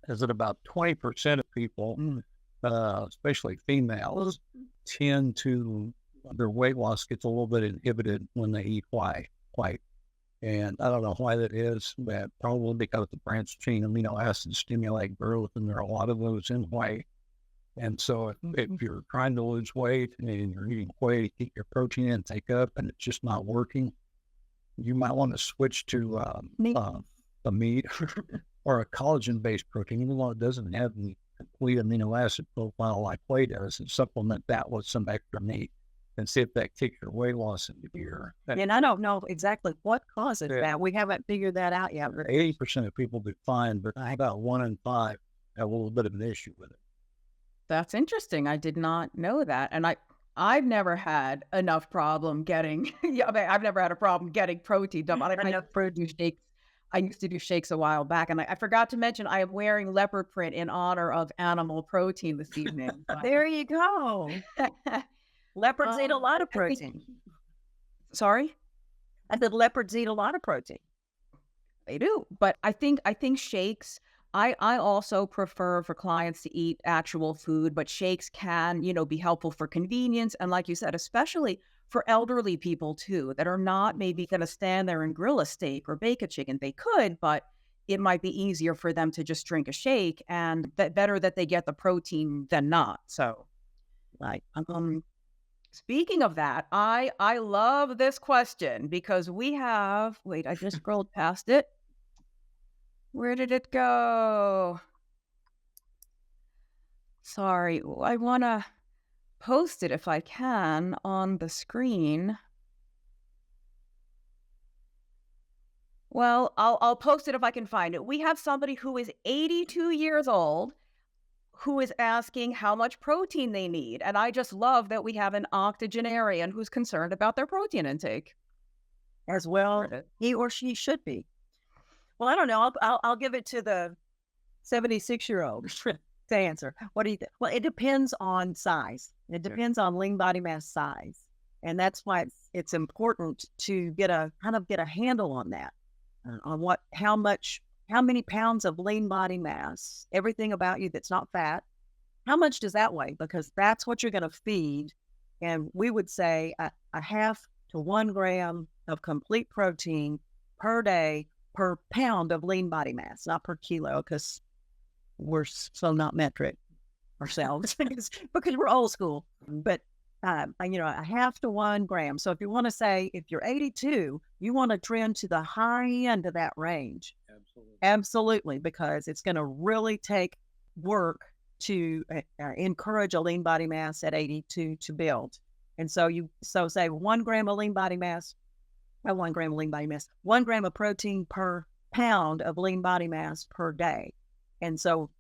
is that about 20% of people, especially females, tend to, their weight loss gets a little bit inhibited when they eat whey. And I don't know why that is, but probably because the branched chain amino acids stimulate growth, and there are a lot of those in whey. And so if you're trying to lose weight and you're eating whey to keep your protein intake up and it's just not working, you might want to switch to a meat or a collagen-based protein, even though it doesn't have the complete amino acid profile like whey does, and supplement that with some extra meat and see if that kicks your weight loss into gear. And I don't know exactly what causes that. We haven't figured that out yet. 80% of people do fine, but about 1 in 5 have a little bit of an issue with it. That's interesting. I did not know that. And I've never had enough problem getting, I've never had a problem getting protein. I used to do shakes a while back, and I forgot to mention I am wearing leopard print in honor of animal protein this evening. There you go. Leopards eat a lot of protein. Sorry? I said leopards eat a lot of protein. They do. But I think shakes, I also prefer for clients to eat actual food, but shakes can, be helpful for convenience. And like you said, especially for elderly people too, that are not maybe going to stand there and grill a steak or bake a chicken. They could, but it might be easier for them to just drink a shake, and better that they get the protein than not. So, Right. speaking of that, I love this question because we have, wait, I just scrolled past it. Where did it go? Sorry, I want to post it if I can on the screen. Well, I'll post it if I can find it. We have somebody who is 82 years old who is asking how much protein they need. And I just love that we have an octogenarian who's concerned about their protein intake. As well, he or she should be. Well, I don't know. I'll give it to the 76-year-old to answer. What do you think? Well, it depends on size. It depends on lean body mass size. And that's why it's important to get a handle on that, on how many pounds of lean body mass, everything about you that's not fat, how much does that weigh? Because that's what you're going to feed. And we would say a half to 1 gram of complete protein per day per pound of lean body mass, not per kilo, because we're so not metric ourselves because we're old school. But a half to 1 gram. So if you want to say, if you're 82, you want to trend to the high end of that range. Absolutely, because it's going to really take work to encourage a lean body mass at 82 to build. And so say 1 gram of lean body mass, 1 gram of lean body mass, 1 gram of protein per pound of lean body mass per day. And so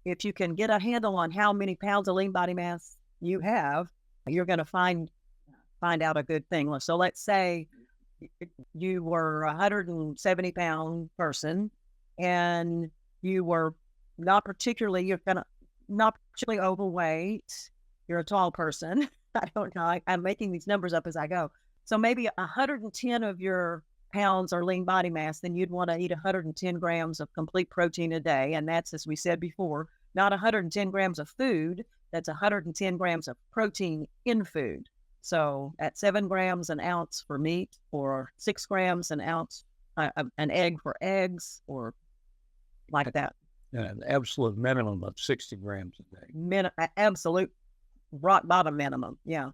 if you can get a handle on how many pounds of lean body mass you have, you're going to find out a good thing. So let's say you were a 170-pound person and you were not particularly overweight. You're a tall person. I don't know. I'm making these numbers up as I go. So maybe 110 of your pounds are lean body mass, then you'd want to eat 110 grams of complete protein a day. And that's, as we said before, not 110 grams of food. That's 110 grams of protein in food. So at 7 grams an ounce for meat, or 6 grams an ounce, an egg for eggs, or like that. An absolute minimum of 60 grams a day. Absolute rock bottom minimum. Yeah.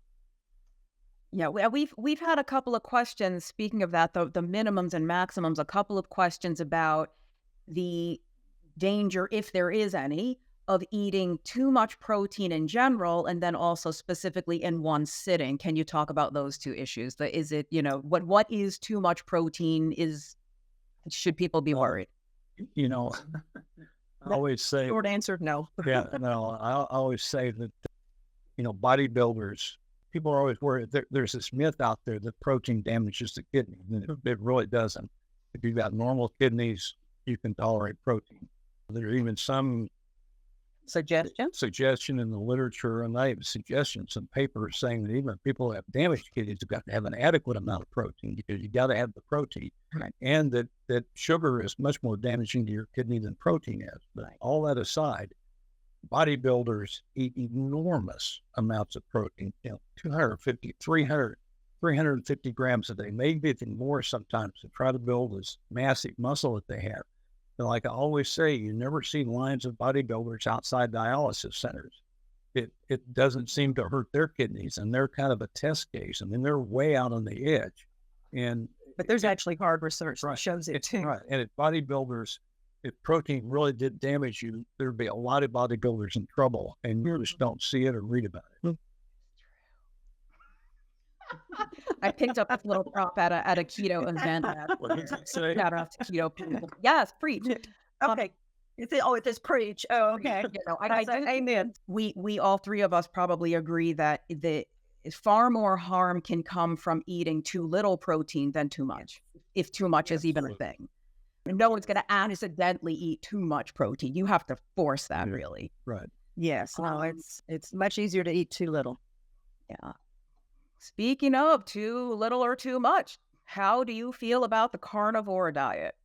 Yeah, we've had a couple of questions. Speaking of that, the minimums and maximums, a couple of questions about the danger, if there is any, of eating too much protein in general, and then also specifically in one sitting. Can you talk about those two issues? Is it, what is too much protein? Should people be worried? I always say, short answer, no. Yeah, no, I always say that, bodybuilders, people are always worried. There's this myth out there that protein damages the kidney, and it really doesn't. If you've got normal kidneys, you can tolerate protein. There's even some suggestion in the literature, and not even suggestions in papers, saying that even people who have damaged kidneys have got to have an adequate amount of protein, because you got to have the protein. Right. And that sugar is much more damaging to your kidney than protein is. But all that aside, bodybuilders eat enormous amounts of protein, 250, 300, 350 grams a day, maybe even more sometimes, to try to build this massive muscle that they have. And like I always say, you never see lines of bodybuilders outside dialysis centers. It doesn't seem to hurt their kidneys, and they're kind of a test case. I mean, they're way out on the edge. But there's actually hard research that shows it too. Right. And if bodybuilders, if protein really did damage you, there'd be a lot of bodybuilders in trouble, and you just don't see it or read about it. I picked up a little prop at a keto event. What did you say? Shout out to keto people. Yes, preach. Okay. It is preach. Oh, okay. Amen. We all three of us probably agree that far more harm can come from eating too little protein than too much, if too much is even a thing. No one's going to accidentally eat too much protein. You have to force that, really. Right. Yes. No, it's much easier to eat too little. Yeah. Speaking of too little or too much, how do you feel about the carnivore diet?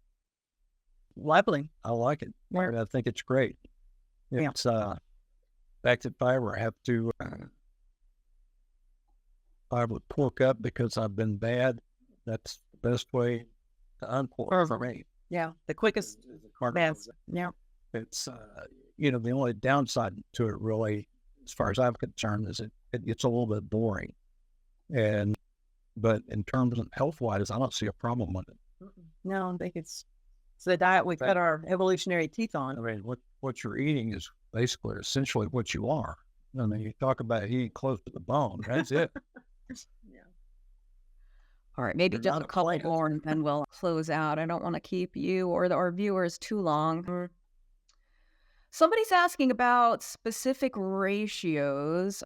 Lovely. I like it. I think it's great. It's back to fiber. I have to I would pork up because I've been bad. That's the best way to unpork for me. Yeah, the quickest mass. Yeah. It's, the only downside to it really, as far as I'm concerned, is it gets a little bit boring. But in terms of health-wise, I don't see a problem with it. No, I think it's the diet we cut our evolutionary teeth on. I mean, what you're eating is basically essentially what you are. I mean, you talk about eating close to the bone. That's it. Yeah. All right, maybe You're just not a a couple plant. more and then we'll close out. I don't want to keep you or our viewers too long. Somebody's asking about specific ratios.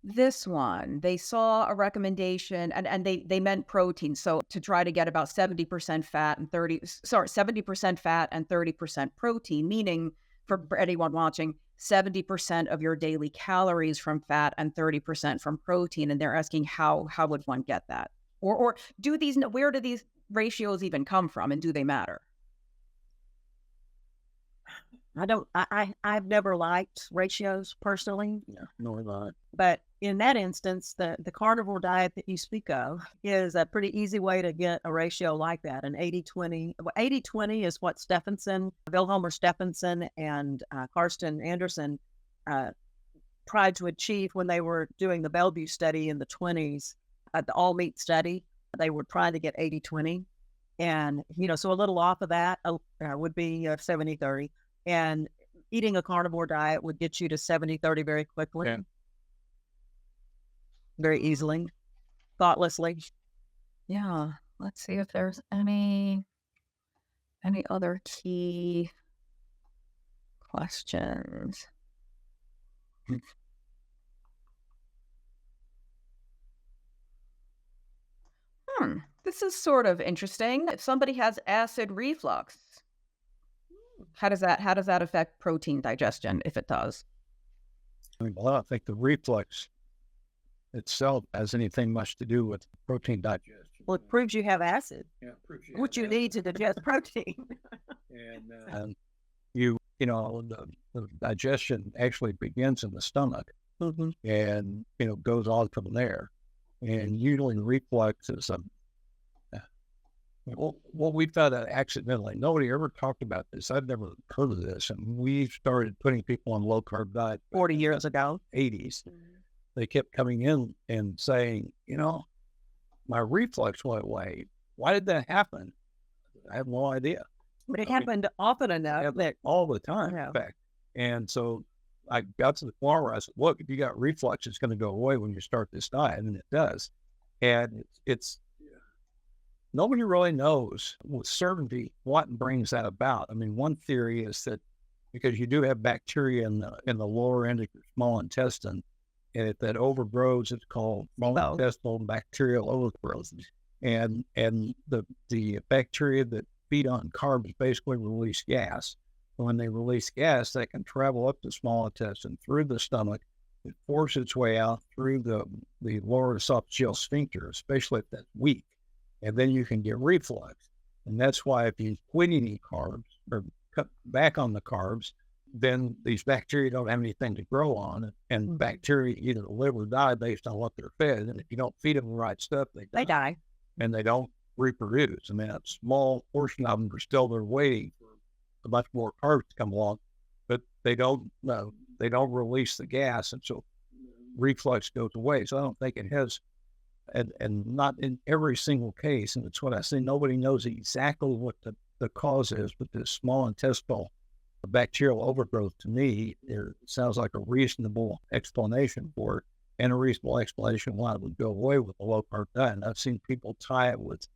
This one, they saw a recommendation and they meant protein. So to try to get about 70% fat and 70% fat and 30% protein, meaning for anyone watching, 70% of your daily calories from fat and 30% from protein. And they're asking how would one get that? Or where do these ratios even come from and do they matter? I've never liked ratios personally. Yeah, nor not. But in that instance, the carnivore diet that you speak of is a pretty easy way to get a ratio like that, an 80-20. 80-20 is what Wilhelmer Stephenson and Karsten Anderson tried to achieve when they were doing the Bellevue study in the 20s, the all-meat study. They were trying to get 80-20. And, so a little off of that would be 70-30. And eating a carnivore diet would get you to 70-30 very quickly. Yeah. Very easily, thoughtlessly. Yeah. Let's see if there's any other key questions. This is sort of interesting. If somebody has acid reflux, how does that affect protein digestion, if it does? I mean, well, I don't think the reflux itself has anything much to do with protein digestion. Well, it proves you have acid, Yeah, it proves you which you need to digest protein. And the digestion actually begins in the stomach and, goes on from there. And usually reflux is what we found out accidentally. Nobody ever talked about this. I've never heard of this. And we started putting people on low-carb diet 40 years ago. 80s. They kept coming in and saying, my reflux went away. Why did that happen? I have no idea. But it happened often enough that all the time, in fact. And so I got to the point where I said, look, if you got reflux, it's going to go away when you start this diet. And it does. And it's nobody really knows with certainty what brings that about. I mean, one theory is that because you do have bacteria in the lower end of your small intestine, and if that overgrows, it's called small intestinal bacterial overgrowth. And the bacteria that feed on carbs basically release gas. When they release gas, they can travel up the small intestine through the stomach. It forces its way out through the lower esophageal sphincter, especially if that's weak. And then you can get reflux. And that's why if you quit eating carbs or cut back on the carbs, then these bacteria don't have anything to grow on. And bacteria either live or die based on what they're fed. And if you don't feed them the right stuff, they die. And they don't reproduce. I mean, a small portion of them are still there waiting for a bunch more carbs to come along, but they don't release the gas. And so reflux goes away. So I don't think it has, and not in every single case. And it's what I say, nobody knows exactly what the cause is, but this small intestinal bacterial overgrowth, to me, it sounds like a reasonable explanation for it, and a reasonable explanation why it would go away with a low-carb diet. And I've seen people tie it with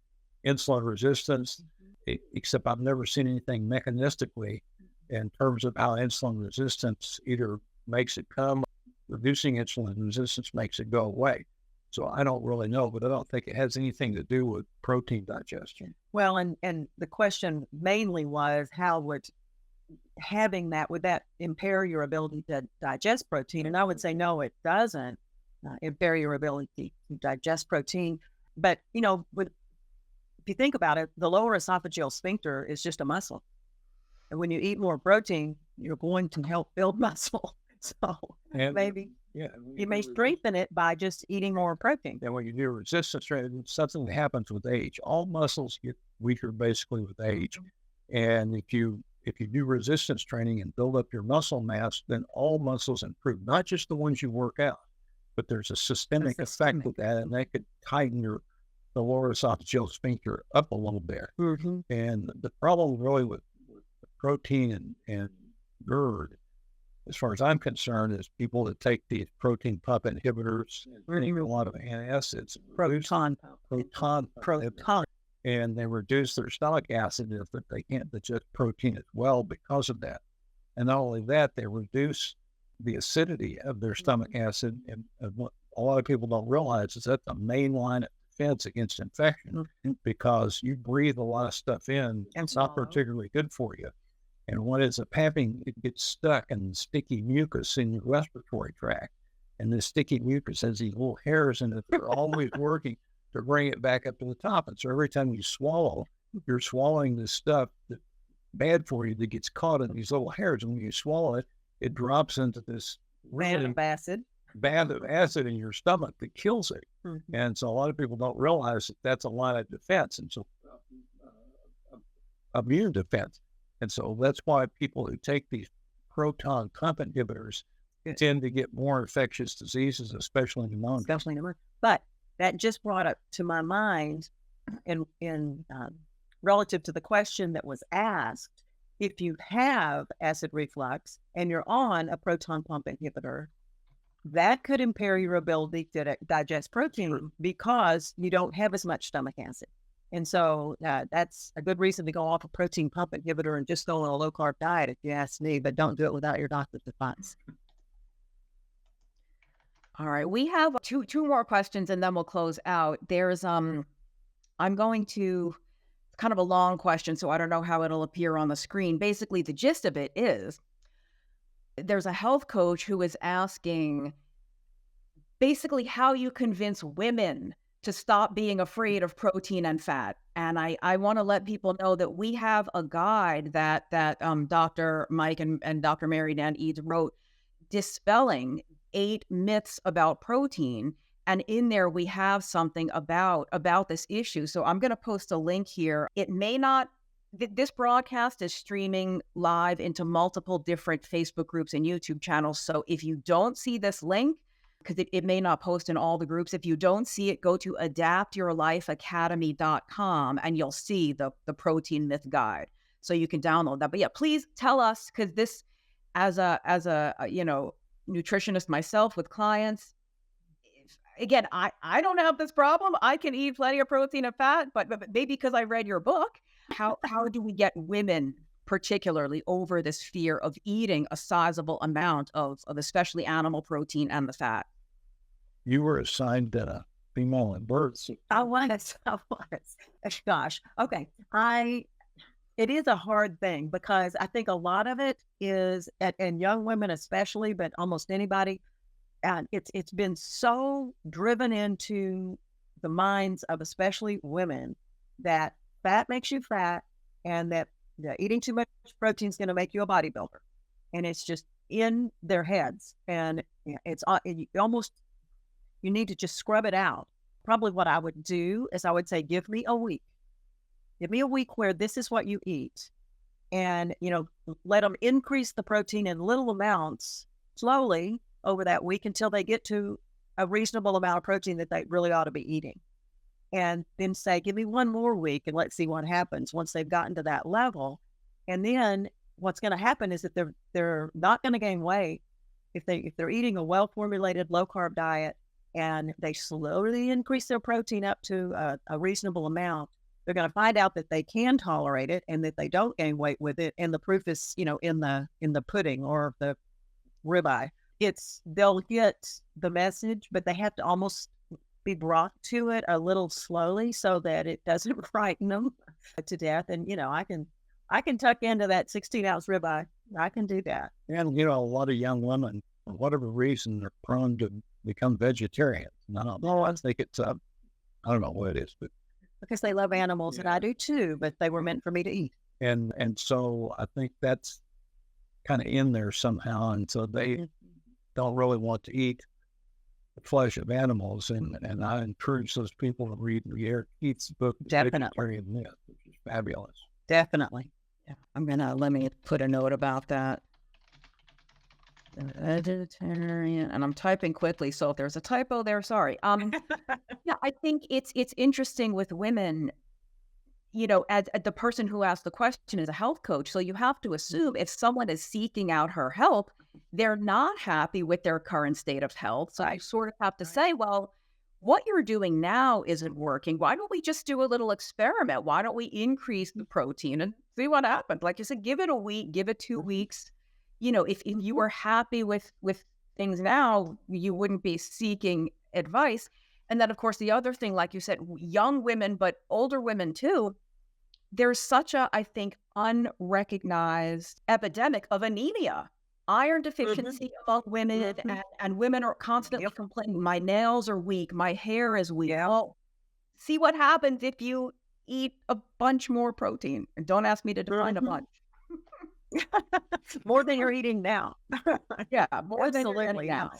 insulin resistance, except I've never seen anything mechanistically in terms of how insulin resistance either makes it come, reducing insulin resistance makes it go away. So I don't really know, but I don't think it has anything to do with protein digestion. Well, and the question mainly was, how would having that, would that impair your ability to digest protein? And I would say, no, it doesn't impair your ability to digest protein. But, if you think about it, the lower esophageal sphincter is just a muscle. And when you eat more protein, you're going to help build muscle. So maybe Yeah. You may strengthen it by just eating more protein. And when you do resistance training, it's something that happens with age. All muscles get weaker basically with age. And if you do resistance training and build up your muscle mass, then all muscles improve, not just the ones you work out, but there's a systemic effect of that, and that could tighten the lower esophageal sphincter up a little bit. And the problem really with protein and GERD, as far as I'm concerned, is people that take these protein pump inhibitors and take a lot of antacids, proton, and they reduce their stomach acid if they can't digest protein as well because of that. And not only that, they reduce the acidity of their stomach acid. And what a lot of people don't realize is that the main line of defense against infection, because you breathe a lot of stuff in, and it's not particularly good for you. And what ends up happening, it gets stuck in sticky mucus in your respiratory tract. And this sticky mucus has these little hairs in it that are always working to bring it back up to the top. And so every time you swallow, you're swallowing this stuff that's bad for you that gets caught in these little hairs. And when you swallow it, it drops into this Band of acid in your stomach that kills it. And so a lot of people don't realize that that's a line of defense. And so immune defense. And so that's why people who take these proton pump inhibitors tend to get more infectious diseases, especially pneumonia. But that just brought up to my mind, in relative to the question that was asked, if you have acid reflux and you're on a proton pump inhibitor, that could impair your ability to digest protein because you don't have as much stomach acid. And so that's a good reason to go off a protein pump inhibitor and just go on a low-carb diet, if you ask me, but don't do it without your doctor's advice. All right. We have two more questions and then we'll close out. There's, I'm going to, it's kind of a long question, so I don't know how it'll appear on the screen. Basically, the gist of it is there's a health coach who is asking basically how you convince women to stop being afraid of protein and fat. And I want to let people know that we have a guide that Dr. Mike and Dr. Mary Dan Eades wrote, dispelling 8 myths about protein. And in there, we have something about this issue. So I'm going to post a link here. It may not, this broadcast is streaming live into multiple different Facebook groups and YouTube channels. So if you don't see this link, because it may not post in all the groups. If you don't see it, go to adaptyourlifeacademy.com and you'll see the protein myth guide. So you can download that. But yeah, please tell us, because this, as a nutritionist myself with clients, again, I don't have this problem. I can eat plenty of protein and fat, but maybe because I read your book, how do we get women particularly over this fear of eating a sizable amount of especially animal protein and the fat? You were assigned a female at birth. I was. Gosh. Okay. It is a hard thing because I think a lot of it is, and young women especially, but almost anybody, and it's been so driven into the minds of especially women that fat makes you fat and that eating too much protein is going to make you a bodybuilder. And it's just in their heads. And it's almost, you need to just scrub it out. Probably what I would do is I would say, give me a week. Give me a week where this is what you eat. And, let them increase the protein in little amounts slowly over that week until they get to a reasonable amount of protein that they really ought to be eating. And then say, give me one more week and let's see what happens once they've gotten to that level. And then what's going to happen is that they're not going to gain weight if they're eating a well-formulated low-carb diet and they slowly increase their protein up to a reasonable amount. They're going to find out that they can tolerate it and that they don't gain weight with it. And the proof is, in the pudding or the ribeye. They'll get the message, but they have to almost be brought to it a little slowly so that it doesn't frighten them to death. And, I can tuck into that 16-ounce ribeye. I can do that. And, a lot of young women, for whatever reason, are prone to become vegetarians. I think it's, I don't know what it is, but. Because they love animals, and I do too, but they were meant for me to eat. And so I think that's kind of in there somehow. And so don't really want to eat the flesh of animals. And I encourage those people to read Mary Eades' book, The Definitely. Vegetarian Myth, which is fabulous. Definitely. Yeah, let me put a note about that. Vegetarian, and I'm typing quickly, so if there's a typo there, sorry. Yeah, I think it's interesting with women, as the person who asked the question is a health coach. So you have to assume if someone is seeking out her help, they're not happy with their current state of health. So I sort of have to say, well, what you're doing now isn't working. Why don't we just do a little experiment? Why don't we increase the protein and see what happens? Like you said, give it a week, give it 2 weeks. If you were happy with things now, you wouldn't be seeking advice. And then, of course, the other thing, like you said, young women, but older women too, there's such a, I think, unrecognized epidemic of anemia, iron deficiency among women, and women are constantly complaining, my nails are weak, my hair is weak. Well, see what happens if you eat a bunch more protein. And don't ask me to define a bunch. More than you're eating now. Yeah, more than you're Absolutely. eating now.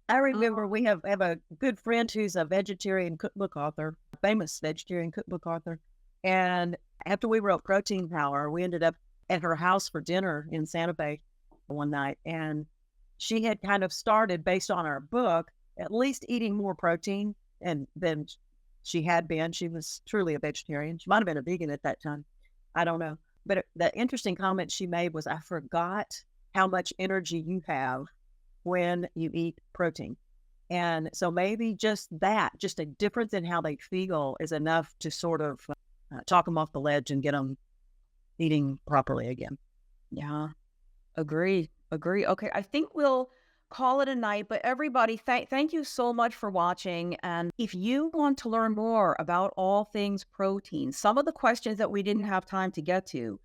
I remember we have a good friend who's a vegetarian cookbook author, famous vegetarian cookbook author. And after we wrote Protein Power, we ended up at her house for dinner in Santa Fe one night. And she had kind of started, based on our book, at least eating more protein than she had been. She was truly a vegetarian. She might have been a vegan at that time. I don't know. But the interesting comment she made was, I forgot how much energy you have when you eat protein. And so maybe just a difference in how they feel is enough to sort of talk them off the ledge and get them eating properly again. Yeah, agree. Okay, I think we'll call it a night, but everybody, thank you so much for watching. And if you want to learn more about all things protein, some of the questions that we didn't have time to get to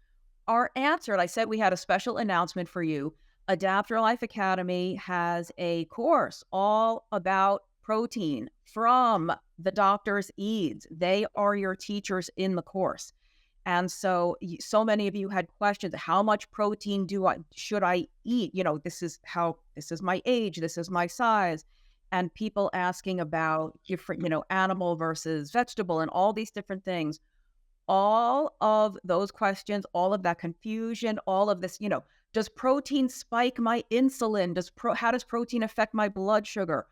are answered. I said we had a special announcement for you. Adapt Your Life Academy has a course all about protein from the Doctor's Eades. They are your teachers in the course. And so many of you had questions. How much protein should I eat? This is my age, this is my size. And people asking about different, animal versus vegetable and all these different things. All of those questions, all of that confusion, all of this, does protein spike my insulin? How does protein affect my blood sugar?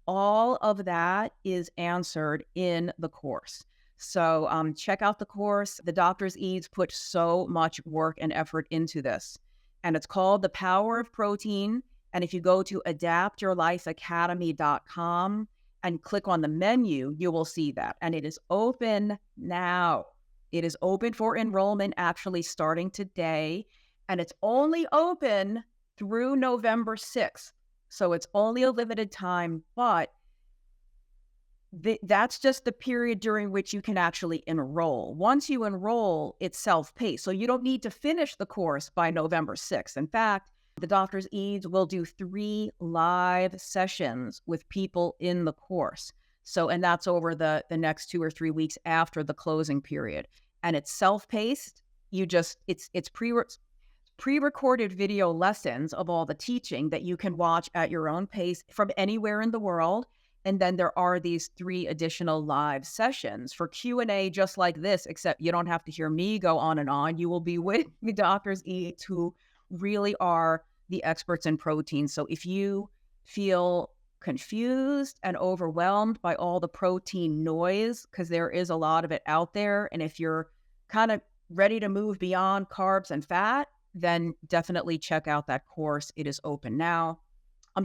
All of that is answered in the course. So check out the course. The Doctor's Eades put so much work and effort into this. And it's called The Power of Protein. And if you go to adaptyourlifeacademy.com and click on the menu, you will see that. And it is open now. It is open for enrollment actually starting today. And it's only open through November 6th. So it's only a limited time, but that's just the period during which you can actually enroll. Once you enroll, it's self-paced. So you don't need to finish the course by November 6th. In fact, the Doctor's Eades will do 3 live sessions with people in the course. So, and that's over the next 2 or 3 weeks after the closing period. And it's self-paced. It's pre-recorded video lessons of all the teaching that you can watch at your own pace from anywhere in the world. And then there are these 3 additional live sessions for Q&A just like this, except you don't have to hear me go on and on. You will be with the Doctor's Eades, who really are the experts in protein. So if you feel confused and overwhelmed by all the protein noise, because there is a lot of it out there, and if you're kind of ready to move beyond carbs and fat, then definitely check out that course. It is open now.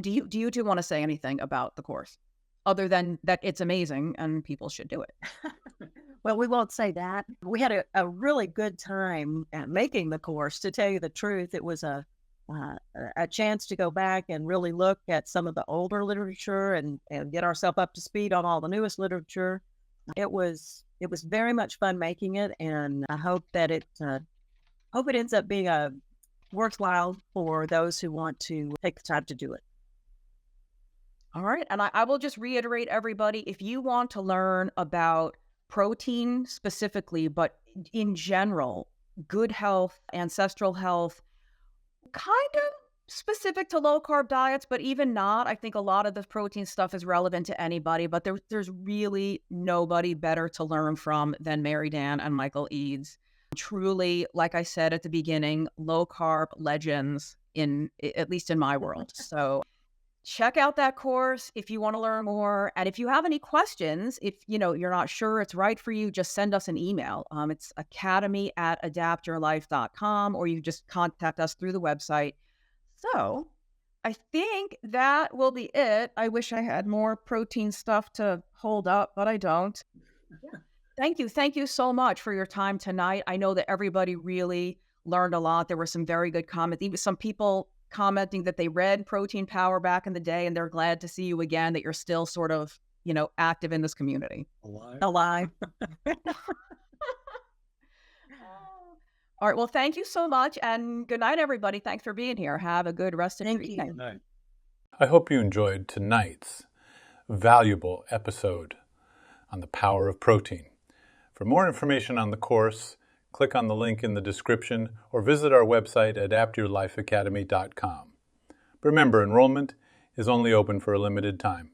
Do you two want to say anything about the course other than that it's amazing and people should do it? Well, we won't say that. We had a really good time at making the course. To tell you the truth, it was a chance to go back and really look at some of the older literature and get ourselves up to speed on all the newest literature. It was very much fun making it, and I hope that it ends up being a worthwhile for those who want to take the time to do it. All right. And I will just reiterate, everybody, if you want to learn about protein specifically, but in general, good health, ancestral health, kind of specific to low carb diets, but even not, I think a lot of the protein stuff is relevant to anybody, but there's really nobody better to learn from than Mary Dan and Michael Eades. Truly, like I said at the beginning, low carb legends at least in my world. So check out that course if you want to learn more. And if you have any questions, if you're not sure it's right for you, just send us an email. It's academy@adaptyourlife.com, or you just contact us through the website. So I think that will be it. I wish I had more protein stuff to hold up, but I don't. Yeah. Thank you. Thank you so much for your time tonight. I know that everybody really learned a lot. There were some very good comments. Even some people commenting that they read Protein Power back in the day and they're glad to see you again, that you're still sort of, active in this community. Alive. All right. Well, thank you so much. And good night, everybody. Thanks for being here. Have a good rest of your evening. Good night. I hope you enjoyed tonight's valuable episode on the power of protein. For more information on the course, click on the link in the description or visit our website at adaptyourlifeacademy.com. Remember, enrollment is only open for a limited time.